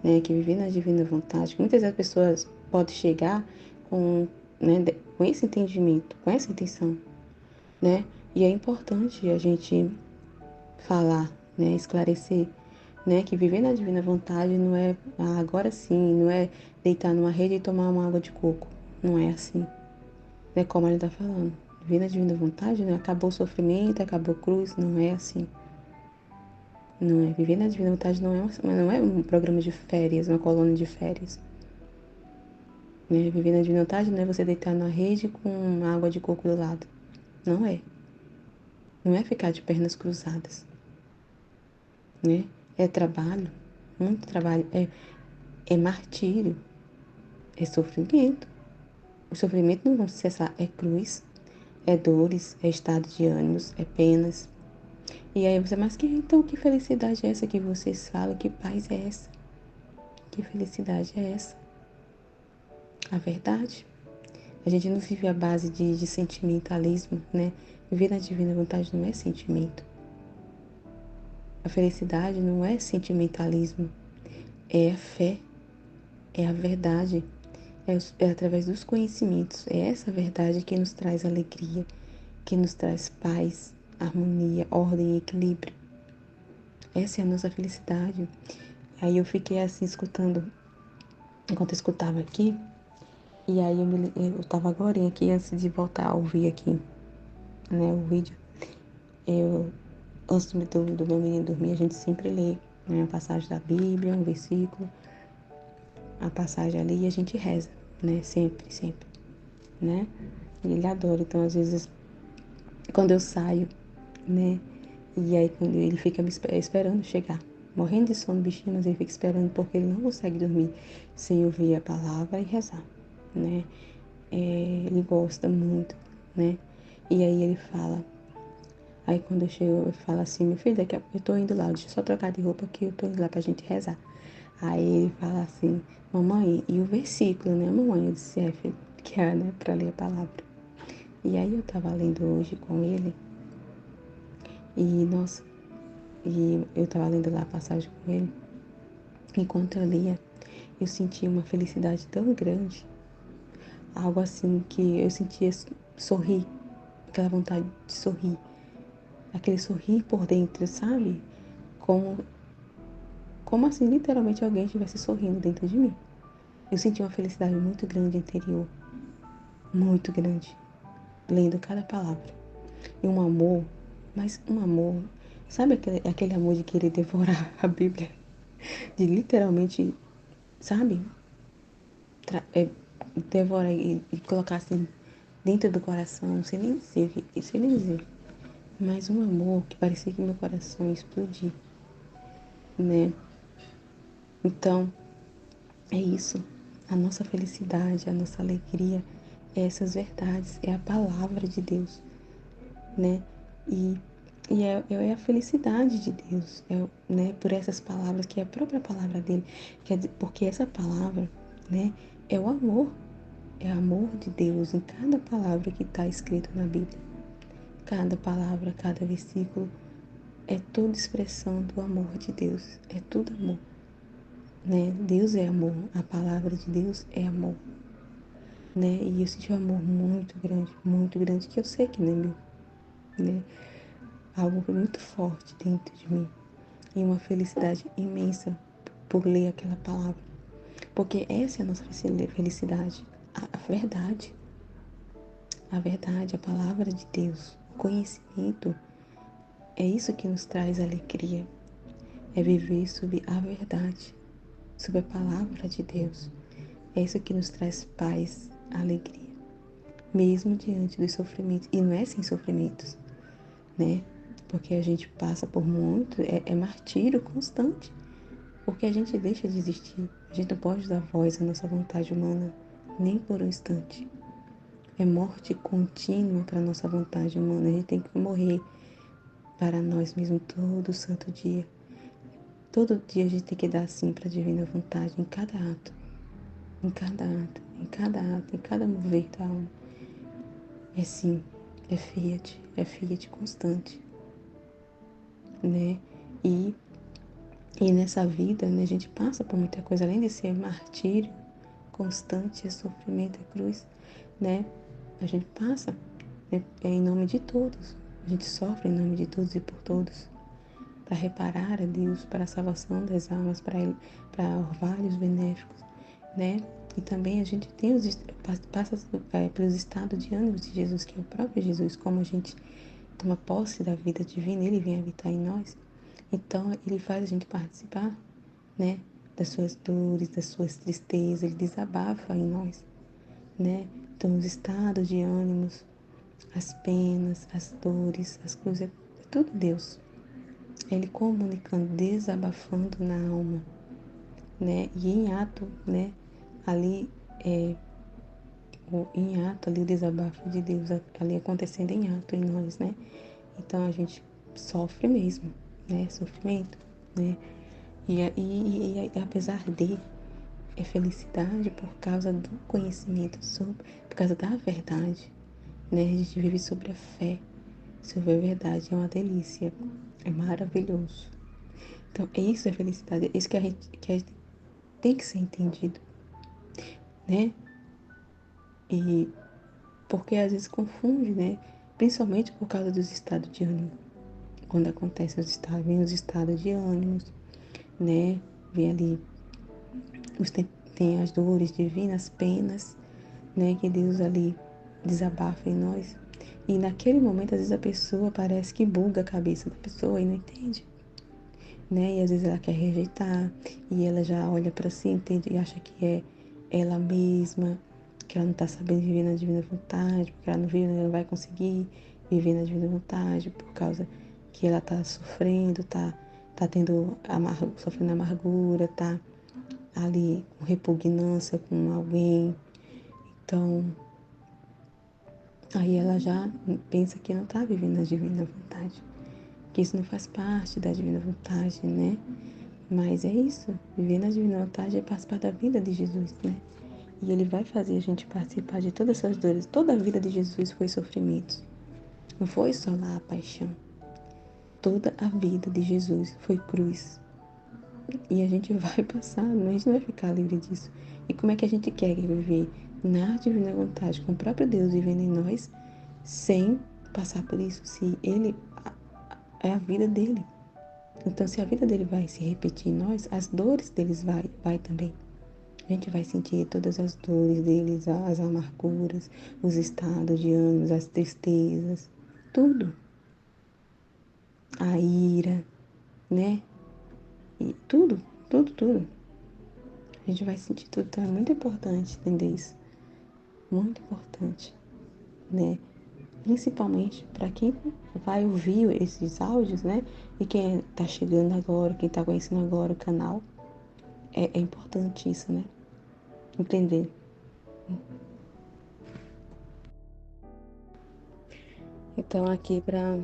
né, que viver na divina vontade, muitas das pessoas podem chegar com, né, com esse entendimento, com essa intenção, né? E é importante a gente falar, né, esclarecer, né, que viver na divina vontade não é agora sim, não é deitar numa rede e tomar uma água de coco, não é assim, né, como ele está falando. Viver na divina vontade, né, acabou o sofrimento, acabou a cruz, não é assim. Não é, viver na divina vontade não é um programa de férias, uma colônia de férias. Né? Viver na divina vontade não é você deitar na rede com água de coco do lado. Não é. Não é ficar de pernas cruzadas. Né? É trabalho, muito trabalho. É martírio, é sofrimento. Os sofrimentos não vão cessar. É cruz, é dores, é estado de ânimos, é penas. E aí você, mas então que felicidade é essa que vocês falam? Que paz é essa? Que felicidade é essa? A verdade. A gente não vive à base de sentimentalismo, né? Viver na divina vontade não é sentimento. A felicidade não é sentimentalismo, é a fé, é a verdade, é através dos conhecimentos. É essa verdade que nos traz alegria, que nos traz paz, harmonia, ordem e equilíbrio. Essa é a nossa felicidade. Aí eu fiquei assim escutando, enquanto eu escutava aqui, e aí eu tava agora aqui, antes de voltar a ouvir aqui, né, o vídeo, eu, antes do meu menino dormir, a gente sempre lê, né, uma passagem da Bíblia, um versículo, a passagem ali e a gente reza, né, sempre, sempre, né, e ele adora, então às vezes, quando eu saio, né, e aí quando ele fica me esperando chegar, morrendo de sono, bichinho, mas ele fica esperando porque ele não consegue dormir sem ouvir a palavra e rezar, né, ele gosta muito, né, e aí ele fala. Aí quando eu chego, eu falo assim, meu filho, daqui a pouco eu tô indo lá, deixa eu só trocar de roupa que eu tô indo lá pra gente rezar. Aí ele fala assim, mamãe, e o versículo, né, mamãe? Eu disse, filho, que é, né, pra ler a palavra. E aí eu tava lendo hoje com ele, e nossa, e eu tava lendo lá a passagem com ele, enquanto eu lia, eu sentia uma felicidade tão grande, algo assim que eu sentia sorrir, aquela vontade de sorrir, aquele sorrir por dentro, sabe? Como, como assim, literalmente alguém estivesse sorrindo dentro de mim. Eu senti uma felicidade muito grande interior, muito grande, lendo cada palavra. E um amor, mas um amor, sabe aquele amor de querer devorar a Bíblia? De literalmente, sabe? Devorar e colocar assim dentro do coração, não sei nem dizer, não sei nem dizer. Mas um amor que parecia que meu coração ia explodir, né? Então, é isso. A nossa felicidade, a nossa alegria, é essas verdades, é a palavra de Deus, né? E, e é a felicidade de Deus, né? Por essas palavras, que é a própria palavra dele. Porque essa palavra, né? É o amor. É o amor de Deus em cada palavra que está escrito na Bíblia. Cada palavra, cada versículo é toda expressão do amor de Deus. É tudo amor, né? Deus é amor. A palavra de Deus é amor, né? E eu senti um amor muito grande, que eu sei que não é meu, né? Algo muito forte dentro de mim. E uma felicidade imensa por ler aquela palavra. Porque essa é a nossa felicidade. A verdade. A verdade, a palavra de Deus. O conhecimento. É isso que nos traz alegria. É viver sob a verdade. Sob a palavra de Deus. É isso que nos traz paz, alegria. Mesmo diante dos sofrimentos. E não é sem sofrimentos, né? Porque a gente passa por muito, é martírio constante. Porque a gente deixa de existir. A gente não pode dar voz à nossa vontade humana, nem por um instante. É morte contínua para a nossa vontade humana. A gente tem que morrer para nós mesmos todo santo dia. Todo dia a gente tem que dar sim para a divina vontade, em cada ato. Em cada ato, em cada ato, em cada mover da alma. É sim, é fiat constante, né? E, e nessa vida, né, a gente passa por muita coisa, além de ser martírio constante, é sofrimento, é cruz, né? A gente passa, né, é em nome de todos. A gente sofre em nome de todos e por todos, para reparar a Deus, para a salvação das almas, para orvalhos benéficos, né? E também a gente tem passa pelos estados de ânimo de Jesus, que é o próprio Jesus, como a gente toma posse da vida divina, ele vem habitar em nós. Então, ele faz a gente participar, né? Das suas dores, das suas tristezas, ele desabafa em nós, né? Então, os estados de ânimos, as penas, as dores, as cruzes, é tudo Deus. Ele comunicando, desabafando na alma, né? E em ato, né? Ali, em ato, ali o desabafo de Deus, ali acontecendo em ato em nós, né? Então a gente sofre mesmo, né? Sofrimento, né? E apesar de é felicidade por causa do conhecimento sobre, por causa da verdade, né? A gente vive sobre a fé, sobre a verdade, é uma delícia, é maravilhoso. Então, isso é felicidade, é isso que a gente tem que ser entendido, né? E porque às vezes confunde, né? Principalmente por causa dos estados de ânimo. Quando acontece vem os estados de ânimos, né? Vem ali, tem as dores divinas, penas, né? Que Deus ali desabafa em nós. E naquele momento, às vezes a pessoa parece que buga a cabeça da pessoa e não entende, né? E às vezes ela quer rejeitar e ela já olha para si, entende e acha que é ela mesma, que ela não está sabendo viver na divina vontade, porque ela não vive, ela não vai conseguir viver na divina vontade por causa que ela está sofrendo, tá tendo sofrendo amargura, tá ali com repugnância com alguém. Então, aí ela já pensa que não está vivendo a divina vontade, que isso não faz parte da divina vontade, né? Mas é isso, viver na divina vontade é participar da vida de Jesus, né? E ele vai fazer a gente participar de todas essas dores. Toda a vida de Jesus foi sofrimento. Não foi só lá a paixão. Toda a vida de Jesus foi cruz. E a gente vai passar, a gente não vai ficar livre disso. E como é que a gente quer viver na divina vontade, com o próprio Deus vivendo em nós, sem passar por isso? Se ele é a vida dele. Então, se a vida dele vai se repetir em nós, as dores deles vai também. A gente vai sentir todas as dores deles, as amarguras, os estados de ânimo, as tristezas, tudo. A ira, né? E tudo. A gente vai sentir tudo. Então é muito importante entender isso. Muito importante, né? Principalmente para quem vai ouvir esses áudios, né? E quem está chegando agora, quem está conhecendo agora o canal, é importante isso, né? Entender. Então, aqui para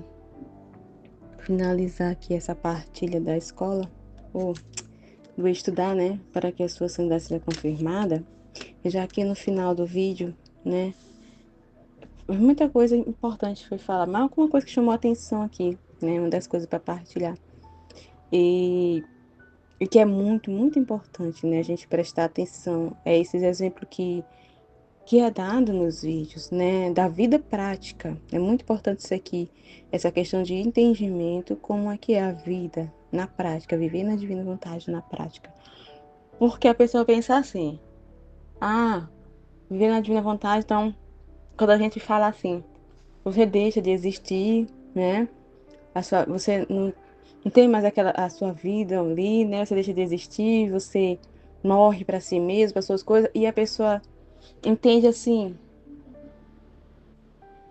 finalizar aqui essa partilha da escola, ou do estudar, né? Para que a sua sanidade seja confirmada, já aqui no final do vídeo, né? Muita coisa importante foi falar, mas alguma coisa que chamou a atenção aqui, né? Uma das coisas para partilhar. E que é muito importante, né? A gente prestar atenção. É esses exemplos que é dado nos vídeos, né? Da vida prática. É muito importante isso aqui. Essa questão de entendimento, como é que é a vida na prática, viver na divina vontade na prática. Porque a pessoa pensa assim, viver na divina vontade, então, quando a gente fala assim, você deixa de existir, né? Você não tem mais a sua vida ali, né? Você deixa de existir, você morre para si mesmo, para suas coisas, e a pessoa entende assim,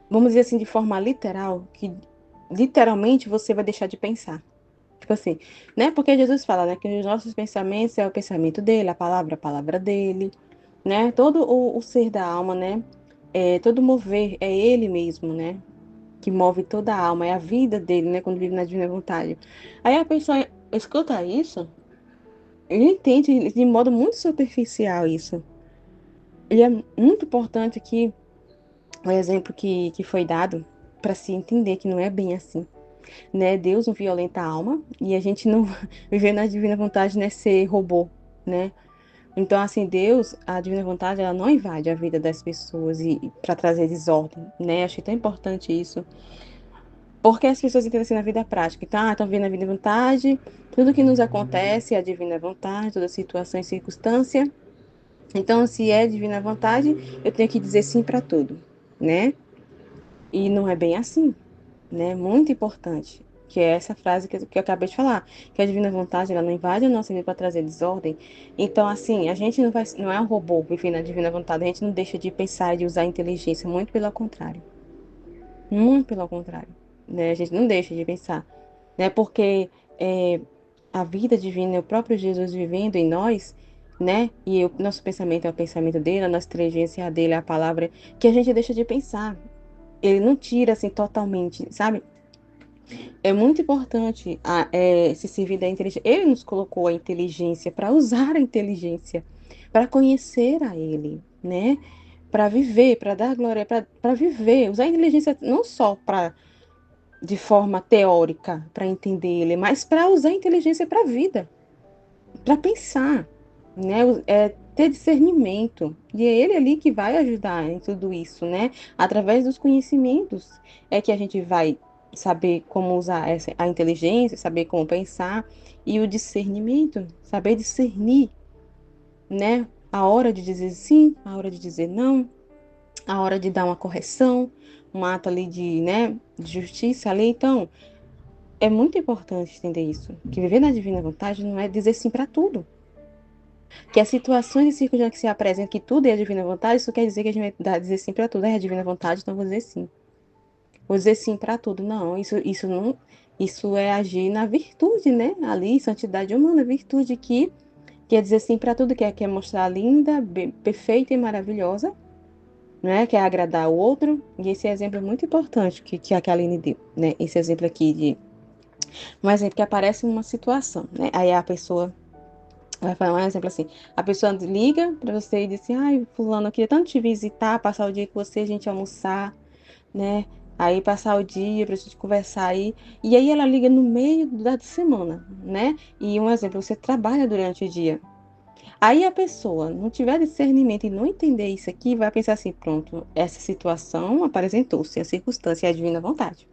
vamos dizer assim, de forma literal, que literalmente você vai deixar de pensar. Tipo assim, né? Porque Jesus fala, né, que os nossos pensamentos é o pensamento dele, a palavra dele, né? Todo o ser da alma, né? Todo mover é ele mesmo, né? Que move toda a alma, é a vida dele, né? Quando vive na divina vontade. Aí a pessoa escuta isso, ele entende de modo muito superficial isso. E é muito importante que o exemplo que foi dado para se entender que não é bem assim, né? Deus não violenta a alma e a gente não viver na divina vontade, né? Ser robô, né? Então, assim, Deus, a divina vontade, ela não invade a vida das pessoas e para trazer desordem, né? Achei tão importante isso. Porque as pessoas entendem assim na vida prática. Então, estão vivendo a divina vontade, tudo que nos acontece é a divina vontade, toda situação e circunstância. Então, se é divina vontade, eu tenho que dizer sim para tudo, né? E não é bem assim, né? Muito importante. Que é essa frase que eu acabei de falar, que a divina vontade, ela não invade a nossa vida para trazer desordem. Então, assim, a gente não é um robô vivendo a divina vontade, a gente não deixa de pensar e de usar a inteligência, muito pelo contrário. Muito pelo contrário, né? A gente não deixa de pensar, né? Porque é, a vida divina é o próprio Jesus vivendo em nós, né? E o nosso pensamento é o pensamento dele, a nossa inteligência é a dele, é a palavra que a gente deixa de pensar. Ele não tira assim totalmente, sabe? É muito importante se servir da inteligência. Ele nos colocou a inteligência para usar a inteligência, para conhecer a Ele, né? Para viver, para dar glória, para viver. Usar a inteligência não só para de forma teórica, para entender Ele, mas para usar a inteligência para a vida, para pensar, né? Ter discernimento. E é Ele ali que vai ajudar em tudo isso, né? Através dos conhecimentos é que a gente vai saber como usar a inteligência, saber como pensar e o discernimento, saber discernir, né? A hora de dizer sim, a hora de dizer não, a hora de dar uma correção, um ato ali de, né, de justiça ali. Então, é muito importante entender isso, que viver na divina vontade não é dizer sim para tudo. Que as situações e circunstâncias que se apresentam, que tudo é a divina vontade, isso quer dizer que a gente vai dizer sim para tudo. É a divina vontade, então vou dizer sim. Vou dizer sim para tudo. Não, isso não, isso é agir na virtude, né? Ali, santidade humana, virtude que quer dizer sim para tudo, quer mostrar linda, perfeita e maravilhosa, né? Quer agradar o outro. E esse exemplo é muito importante que a Kaline deu, né? Esse exemplo aqui de um exemplo que aparece numa situação, né? Aí a pessoa vai falar um exemplo assim, a pessoa liga para você e diz assim, ai, fulano, eu queria tanto te visitar, passar o dia com você, a gente almoçar, né? Aí passar o dia pra gente conversar aí. E aí ela liga no meio da semana, né? E um exemplo, você trabalha durante o dia. Aí a pessoa não tiver discernimento e não entender isso aqui, vai pensar assim, pronto, essa situação apresentou-se, a circunstância é a divina vontade.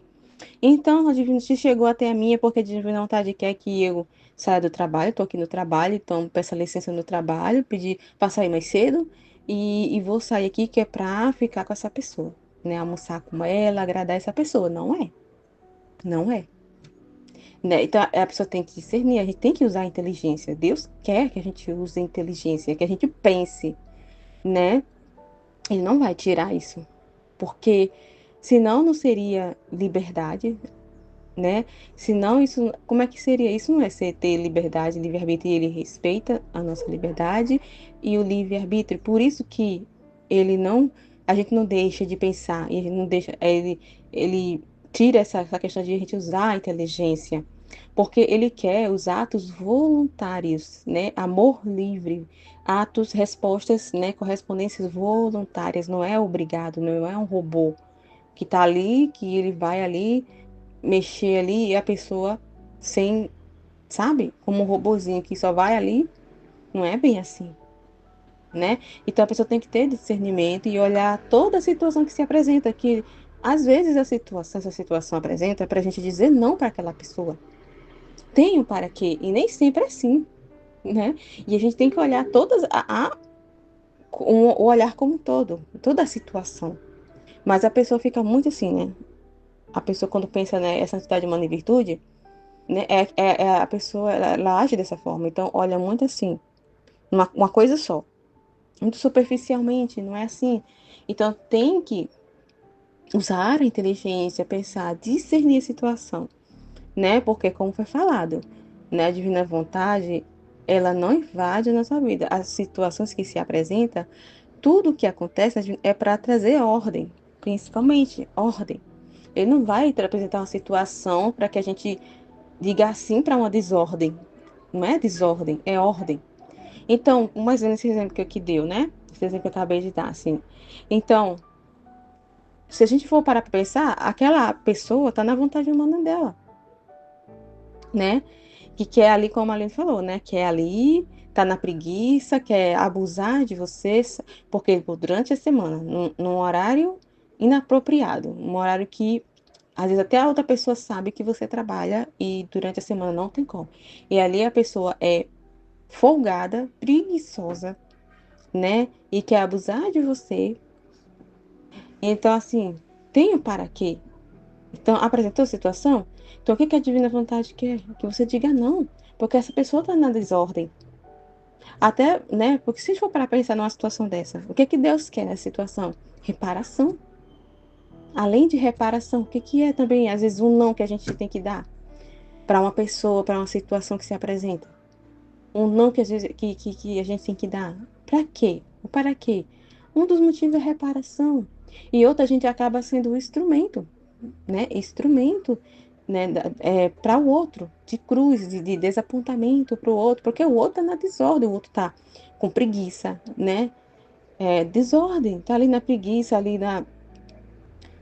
Então, a divina se chegou até a mim é porque a divina vontade quer que eu saia do trabalho, estou aqui no trabalho, então peço licença no trabalho, pedir para sair mais cedo e vou sair aqui que é para ficar com essa pessoa, né? Almoçar com ela, agradar essa pessoa. Não é, não é. Né? Então, a pessoa tem que discernir, a gente tem que usar a inteligência. Deus quer que a gente use a inteligência, que a gente pense, né? Ele não vai tirar isso, porque senão não seria liberdade, né? Senão isso, como é que seria? Isso não é ser ter liberdade, livre-arbítrio, e ele respeita a nossa liberdade e o livre-arbítrio. Por isso que ele não, a gente não deixa de pensar, e a gente não deixa, ele tira essa questão de a gente usar a inteligência, porque ele quer os atos voluntários, né? Amor livre, atos, respostas, né? Correspondências voluntárias, não é obrigado, não é um robô que tá ali, que ele vai ali mexer ali e a pessoa sem, sabe? Como um robozinho que só vai ali, não é bem assim, né? Então a pessoa tem que ter discernimento e olhar toda a situação que se apresenta, que às vezes essa situação apresenta para a gente dizer não para aquela pessoa. Tem um para quê? E nem sempre é assim, né? E a gente tem que olhar o olhar como um todo, toda a situação. Mas a pessoa fica muito assim, né? A pessoa quando pensa, né, essa santidade humana e virtude, né? A pessoa, ela age dessa forma. Então, olha muito assim, uma coisa só. Muito superficialmente, não é assim. Então, tem que usar a inteligência, pensar, discernir a situação, né? Porque, como foi falado, né? A divina vontade, ela não invade a nossa vida. As situações que se apresentam, tudo o que acontece é para trazer ordem, principalmente ordem. Ele não vai apresentar uma situação para que a gente diga sim para uma desordem. Não é desordem, é ordem. Então, mais ou menos esse exemplo que aqui deu, né? Esse exemplo que eu acabei de dar, assim. Então, se a gente for parar para pensar, aquela pessoa tá na vontade humana dela, né? Que quer ali, como a Aline falou, né? Quer ali, tá na preguiça, quer abusar de vocês, porque durante a semana, num horário inapropriado, um horário que às vezes até a outra pessoa sabe que você trabalha e durante a semana não tem como. E ali a pessoa é folgada, preguiçosa, né? E quer abusar de você. Então, assim, tem o para quê? Então, apresentou a situação? Então, o que que a divina vontade quer? Que você diga não, porque essa pessoa está na desordem. Até, né? Porque se a gente for para pensar numa situação dessa, o que que Deus quer nessa situação? Reparação. Além de reparação, o que que é também, às vezes, um não que a gente tem que dar para uma pessoa, para uma situação que se apresenta? Um não que às vezes que a gente tem que dar. Para quê? O para quê? Um dos motivos é reparação. E outra, a gente acaba sendo o instrumento, né? Instrumento, né? Para o outro, de cruz, de desapontamento para o outro, porque o outro tá na desordem, o outro tá com preguiça, né? Desordem, tá ali na preguiça, ali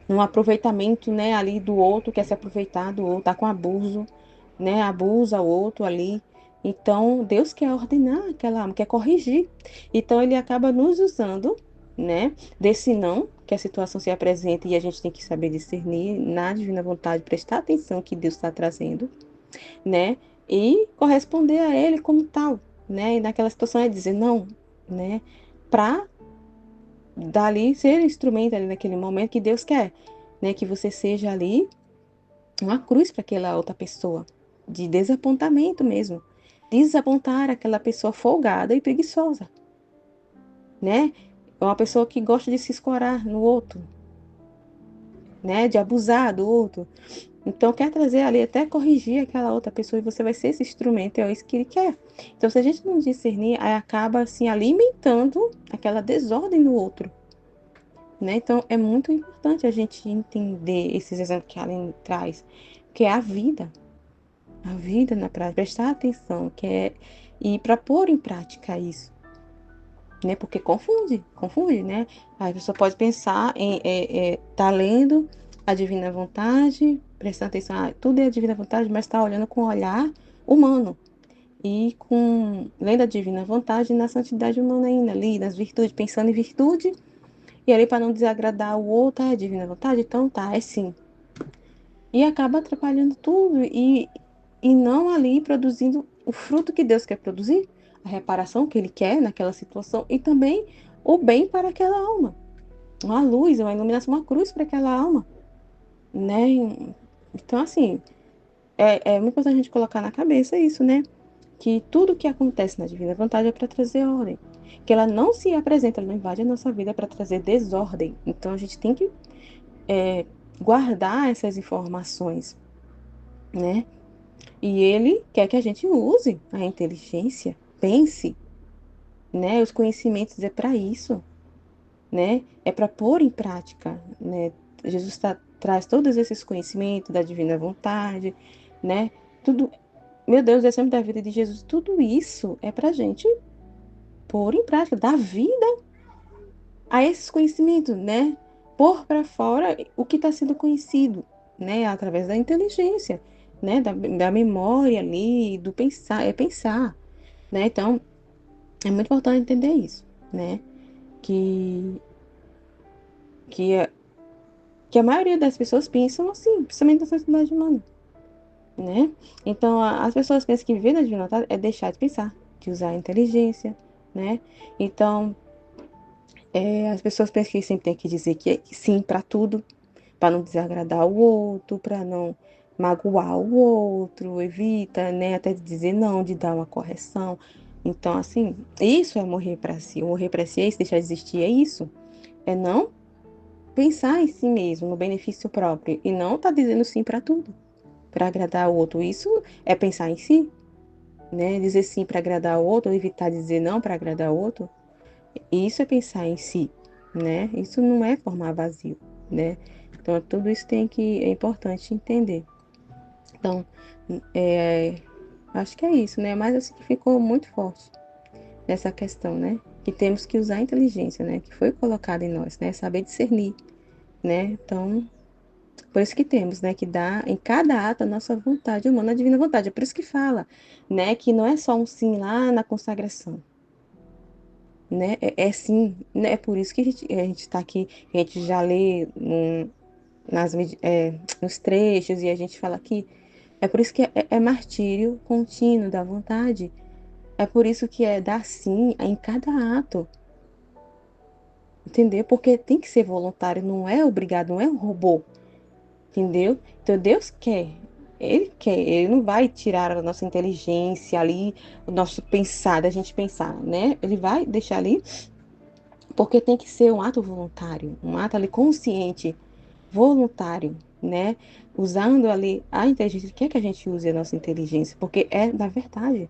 no aproveitamento, né? Ali do outro, quer se aproveitar do outro, tá com abuso, né? Abusa o outro ali. Então, Deus quer ordenar aquela alma, quer corrigir. Então, ele acaba nos usando, né? Desse não, que a situação se apresenta e a gente tem que saber discernir na divina vontade, prestar atenção que Deus está trazendo, né? E corresponder a ele como tal, né? E naquela situação é dizer não, né? Para dali ser instrumento ali naquele momento que Deus quer, né? Que você seja ali uma cruz para aquela outra pessoa, de desapontamento mesmo. Desapontar aquela pessoa folgada e preguiçosa, né? É uma pessoa que gosta de se escorar no outro, né? De abusar do outro. Então, quer trazer ali, até corrigir aquela outra pessoa e você vai ser esse instrumento, é isso que ele quer. Então, se a gente não discernir, aí acaba assim alimentando aquela desordem no outro, né? Então, é muito importante a gente entender esses exemplos que a Aline traz, que é a vida na prática, prestar atenção, que é e para pôr em prática isso, né? Porque confunde, né? Aí a pessoa pode pensar em tá lendo a divina vontade, prestando atenção, tudo é a divina vontade, mas está olhando com o olhar humano e com lendo a divina vontade na santidade humana ainda ali, nas virtudes, pensando em virtude e ali para não desagradar o outro, é a divina vontade, então tá, é sim. e acaba atrapalhando tudo e não ali produzindo o fruto que Deus quer produzir, a reparação que Ele quer naquela situação e também o bem para aquela alma. Uma luz, uma iluminação, uma cruz para aquela alma, né? Então, assim, é muito importante a gente colocar na cabeça isso, né? Que tudo que acontece na divina vontade é para trazer ordem. Que ela não se apresenta, ela não invade a nossa vida para trazer desordem. Então, a gente tem que é, guardar essas informações, né? E ele quer que a gente use a inteligência, pense, né? Os conhecimentos é para isso, né? É para pôr em prática, né? Jesus traz todos esses conhecimentos da divina vontade, né? Tudo, meu Deus, o exemplo da vida de Jesus, tudo isso é para a gente pôr em prática, dar vida a esses conhecimentos, né? Pôr para fora o que está sendo conhecido, né? Através da inteligência, né? Da memória ali, do pensar, é pensar, né? Então, é muito importante entender isso, né? Que, que, a, que a maioria das pessoas pensam assim, principalmente na sociedade humana, né? Então, as pessoas pensam que viver na divina vontade é deixar de pensar, de usar a inteligência, né? Então, as pessoas pensam que sempre tem que dizer que sim para tudo, para não desagradar o outro, para não magoar o outro, evita, né, até de dizer não, de dar uma correção. Então, assim, isso é morrer para si. Morrer para si é isso, deixar de existir, é isso. É não pensar em si mesmo, no benefício próprio, e não tá dizendo sim para tudo, para agradar o outro. Isso é pensar em si, né? Dizer sim para agradar o outro, ou evitar dizer não para agradar o outro. Isso é pensar em si, né? Isso não é formar vazio, né? Então, tudo isso é importante entender. Então, é, acho que é isso, né? Mas assim, ficou muito forte nessa questão, né? Que temos que usar a inteligência, né? Que foi colocada em nós, né? Saber discernir, né? Então, por isso que temos, né? Que dar em cada ato a nossa vontade humana, a divina vontade. É por isso que fala, né? Que não é só um sim lá na consagração, né? É sim, né? É por isso que a gente está aqui, a gente já lê nos trechos e a gente fala aqui. É por isso que é martírio contínuo da vontade. É por isso que é dar sim em cada ato, entendeu? Porque tem que ser voluntário, não é obrigado, não é um robô, entendeu? Então Deus quer, Ele não vai tirar a nossa inteligência ali, o nosso pensar, da gente pensar, né? Ele vai deixar ali, porque tem que ser um ato voluntário, um ato ali consciente, voluntário, né? Usando ali a inteligência, quer que a gente use a nossa inteligência, porque é da verdade.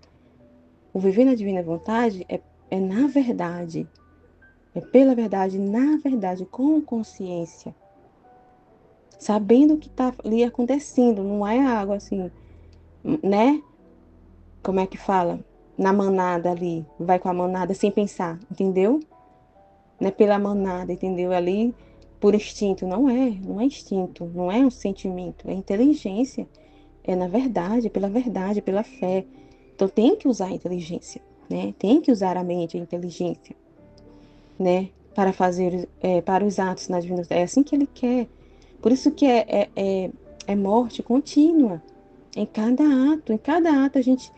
O viver na divina vontade é na verdade, é pela verdade, na verdade, com consciência, sabendo o que está ali acontecendo, não é algo assim, né? Como é que fala? Na manada ali, vai com a manada sem pensar, entendeu? Não é pela manada, entendeu? Ali por instinto, não é instinto, não é um sentimento, é inteligência, é na verdade, pela fé. Então tem que usar a inteligência, né? Tem que usar a mente, a inteligência, né? Para fazer, para os atos na divina. É assim que ele quer. Por isso que é morte contínua. Em cada ato a gente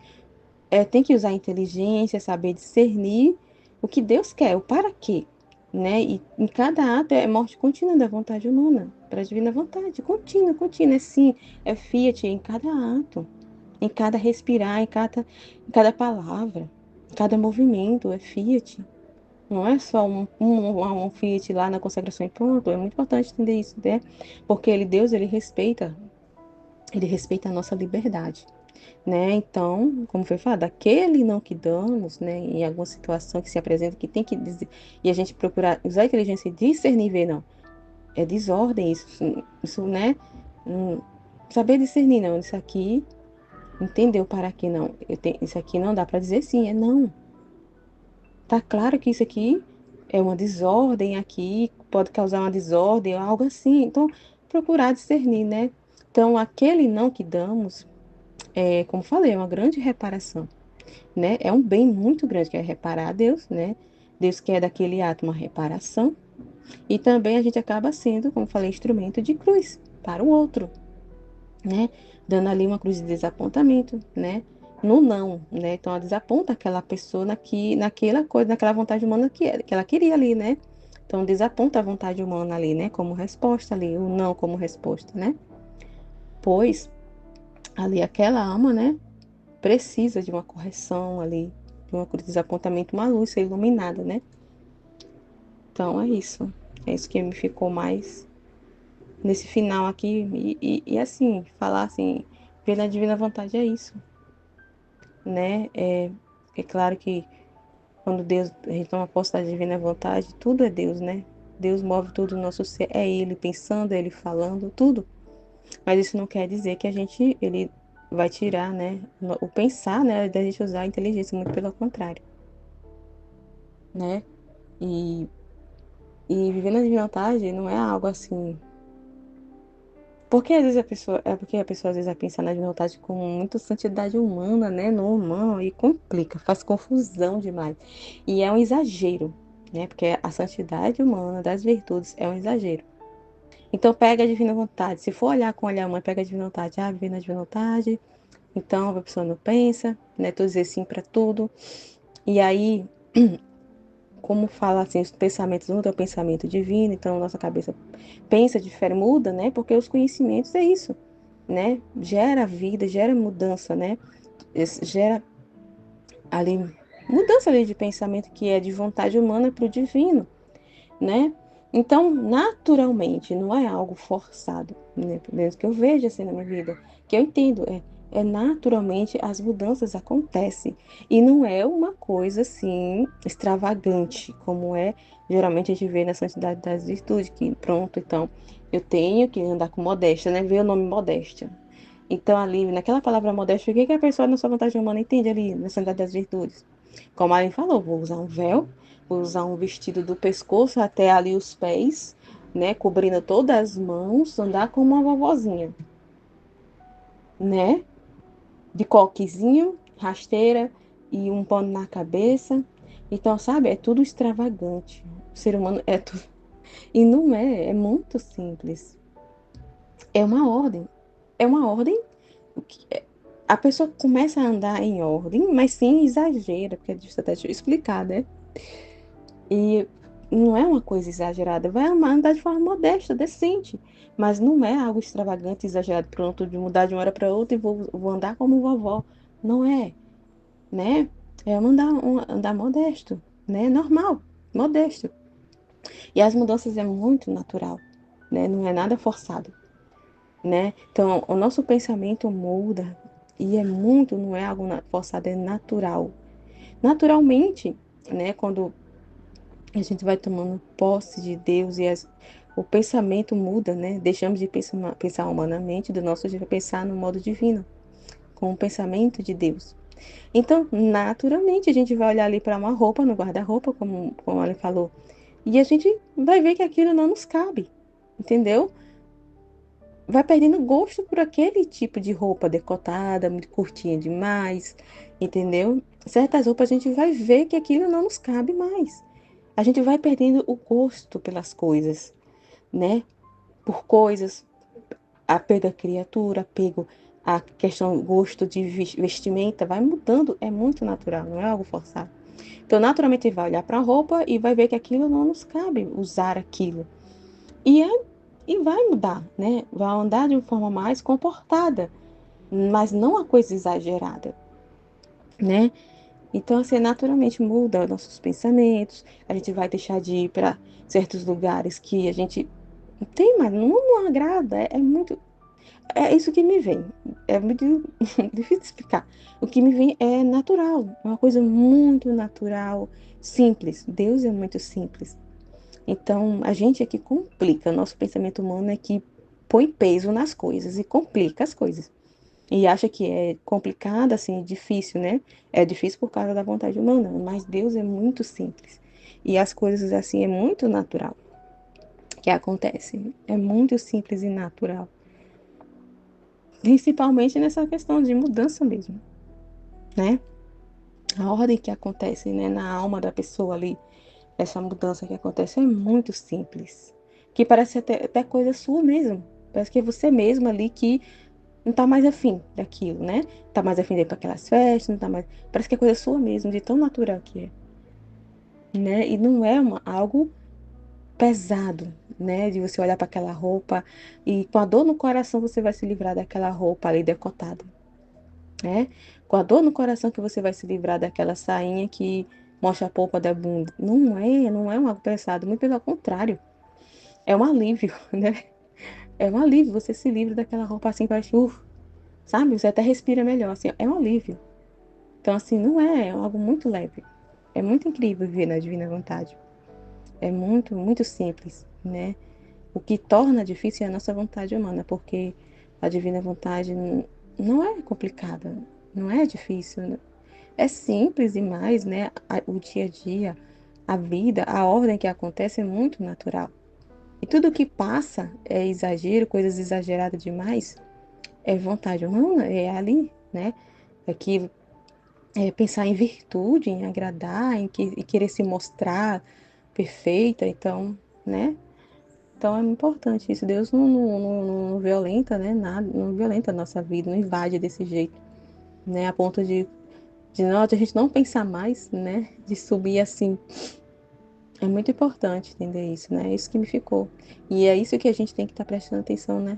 tem que usar a inteligência, saber discernir o que Deus quer, o para quê, né? E em cada ato é morte contínua da vontade humana, para a divina vontade, contínua, contínua, é sim, é fiat em cada ato, em cada respirar, em cada palavra, em cada movimento, é fiat. Não é só um Fiat lá na consagração e pronto. É muito importante entender isso, né? Porque Deus, ele respeita a nossa liberdade, né? Então, como foi falado, aquele não que damos, né? Em alguma situação que se apresenta, que tem que dizer, e a gente procurar usar a inteligência e discernir, ver, não. É desordem isso, né? Hum, Saber discernir, não. Isso aqui, entendeu para que não? Isso aqui não dá para dizer sim, é não. Tá claro que isso aqui é uma desordem aqui, pode causar uma desordem, algo assim. Então, procurar discernir, né? Então, aquele não que damos, como falei, é uma grande reparação, né? É um bem muito grande que é reparar a Deus, né? Deus quer daquele ato uma reparação. E também a gente acaba sendo, como falei, instrumento de cruz para o outro, né? Dando ali uma cruz de desapontamento, né? No não, né? Então ela desaponta aquela pessoa naquela coisa, naquela vontade humana que ela queria ali, né? Então desaponta a vontade humana ali, né? Como resposta ali, o não como resposta, né? Pois ali aquela alma, né? Precisa de uma correção ali, de uma cruz de desapontamento, uma luz ser iluminada, né? Então é isso. É isso que me ficou mais nesse final aqui. E assim, falar assim, ver na divina vontade é isso, né? É claro que quando Deus, a gente toma posse da divina vontade, tudo é Deus, né? Deus move tudo no nosso ser, é Ele pensando, é Ele falando, tudo. Mas isso não quer dizer que Ele vai tirar, né, o pensar, né, da gente usar a inteligência, muito pelo contrário, né? E, e viver na divina vontade não é algo assim. Porque às vezes porque a pessoa às vezes vai pensar na divina vontade com muita santidade humana, né, no humano, e complica, faz confusão demais. E é um exagero, né? Porque a santidade humana das virtudes é um exagero. Então pega a divina vontade. Se for olhar com olhar humano, pega a divina vontade. Ah, viver na divina vontade. Então a pessoa não pensa, né? Tu dizer sim para tudo. E aí, como fala assim, os pensamentos não é o pensamento divino, então nossa cabeça pensa diferente, muda, né? Porque os conhecimentos é isso, né? Gera vida, gera mudança, né? Gera ali mudança ali de pensamento que é de vontade humana para o divino, né? Então, naturalmente, não é algo forçado, né? Pelo menos que eu vejo assim na minha vida, que eu entendo, é naturalmente as mudanças acontecem e não é uma coisa assim extravagante, como é geralmente a gente vê na santidade das virtudes, que pronto, então eu tenho que andar com modéstia, né? Ver o nome modéstia. Então, ali, naquela palavra modéstia, o que que a pessoa na sua vontade humana entende ali na santidade das virtudes? Como a Aline falou, vou usar um véu, vou usar um vestido do pescoço até ali os pés, né? Cobrindo todas as mãos, andar como uma vovozinha, né? De coquezinho, rasteira e um pano na cabeça. Então, sabe, é tudo extravagante. O ser humano é tudo. E não é, é muito simples. É uma ordem. É uma ordem. A pessoa começa a andar em ordem, mas sim exagera, porque deixa eu até te explicar, né? E não é uma coisa exagerada, vai andar de forma modesta, decente, mas não é algo extravagante, exagerado, pronto, de mudar de uma hora para outra e vou andar como vovó. Não é, né? É andar modesto, né? Normal, modesto. E as mudanças é muito natural, né? Não é nada forçado, né? Então, o nosso pensamento muda e é muito, não é algo forçado, é natural. Naturalmente, né? Quando a gente vai tomando posse de Deus e o pensamento muda, né? Deixamos de pensar humanamente, do nosso jeito de pensar no modo divino, com o pensamento de Deus. Então, naturalmente, a gente vai olhar ali para uma roupa no guarda-roupa, como ela falou, e a gente vai ver que aquilo não nos cabe, entendeu? Vai perdendo gosto por aquele tipo de roupa decotada, muito curtinha demais, entendeu? Certas roupas a gente vai ver que aquilo não nos cabe mais. A gente vai perdendo o gosto pelas coisas, né? Por coisas, apego à criatura, apego à questão, gosto de vestimenta, vai mudando, é muito natural, não é algo forçado. Então, naturalmente, vai olhar para a roupa e vai ver que aquilo não nos cabe usar aquilo. E, e vai mudar, né? Vai andar de uma forma mais comportada, mas não uma coisa exagerada, né? Então, assim, naturalmente muda nossos pensamentos, a gente vai deixar de ir para certos lugares que a gente tem, mas não agrada, é muito. É isso que me vem. É muito difícil de explicar. O que me vem é natural, é uma coisa muito natural, simples. Deus é muito simples. Então, a gente é que complica. Nosso pensamento humano é que põe peso nas coisas e complica as coisas. E acha que é complicado, assim, difícil, né? É difícil por causa da vontade humana, mas Deus é muito simples. E as coisas, assim, é muito natural que acontecem. É muito simples e natural. Principalmente nessa questão de mudança mesmo, né? A ordem que acontece, né, na alma da pessoa ali, essa mudança que acontece é muito simples. Que parece até coisa sua mesmo. Parece que é você mesmo ali que não tá mais afim daquilo, né? Tá mais afim de ir para aquelas festas, não tá mais. Parece que é coisa sua mesmo, de tão natural que é, né? E não é algo pesado, né? De você olhar para aquela roupa e com a dor no coração você vai se livrar daquela roupa ali decotada, né? Com a dor no coração que você vai se livrar daquela sainha que mostra a polpa da bunda. Não é um algo pesado, muito pelo contrário. É um alívio, né? É um alívio, você se livra daquela roupa assim, parece, sabe? Você até respira melhor, assim, é um alívio. Então, assim, não é algo muito leve. É muito incrível viver na divina vontade. É muito, muito simples, né? O que torna difícil é a nossa vontade humana, porque a divina vontade não é complicada, não é difícil. É simples demais, né? O dia a dia, a vida, a ordem que acontece é muito natural. E tudo que passa é exagero, coisas exageradas demais, é vontade humana, é ali, né? É que pensar em virtude, em agradar, em querer se mostrar perfeita, então, né? Então é importante isso. Deus não violenta, né? Nada, não violenta a nossa vida, não invade desse jeito, né? A ponto de a gente não pensar mais, né? De subir assim. É muito importante entender isso, né? É isso que me ficou. E é isso que a gente tem que estar prestando atenção, né?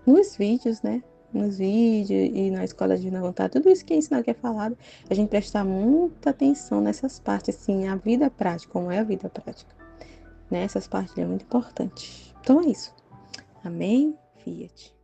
Nos vídeos, né? Nos vídeos e na escola de Divina Vontade, tudo isso que é ensinado, que é falado, a gente prestar muita atenção nessas partes, assim, a vida prática, como é a vida prática, né? Essas partes é muito importante. Então é isso. Amém? Fiat.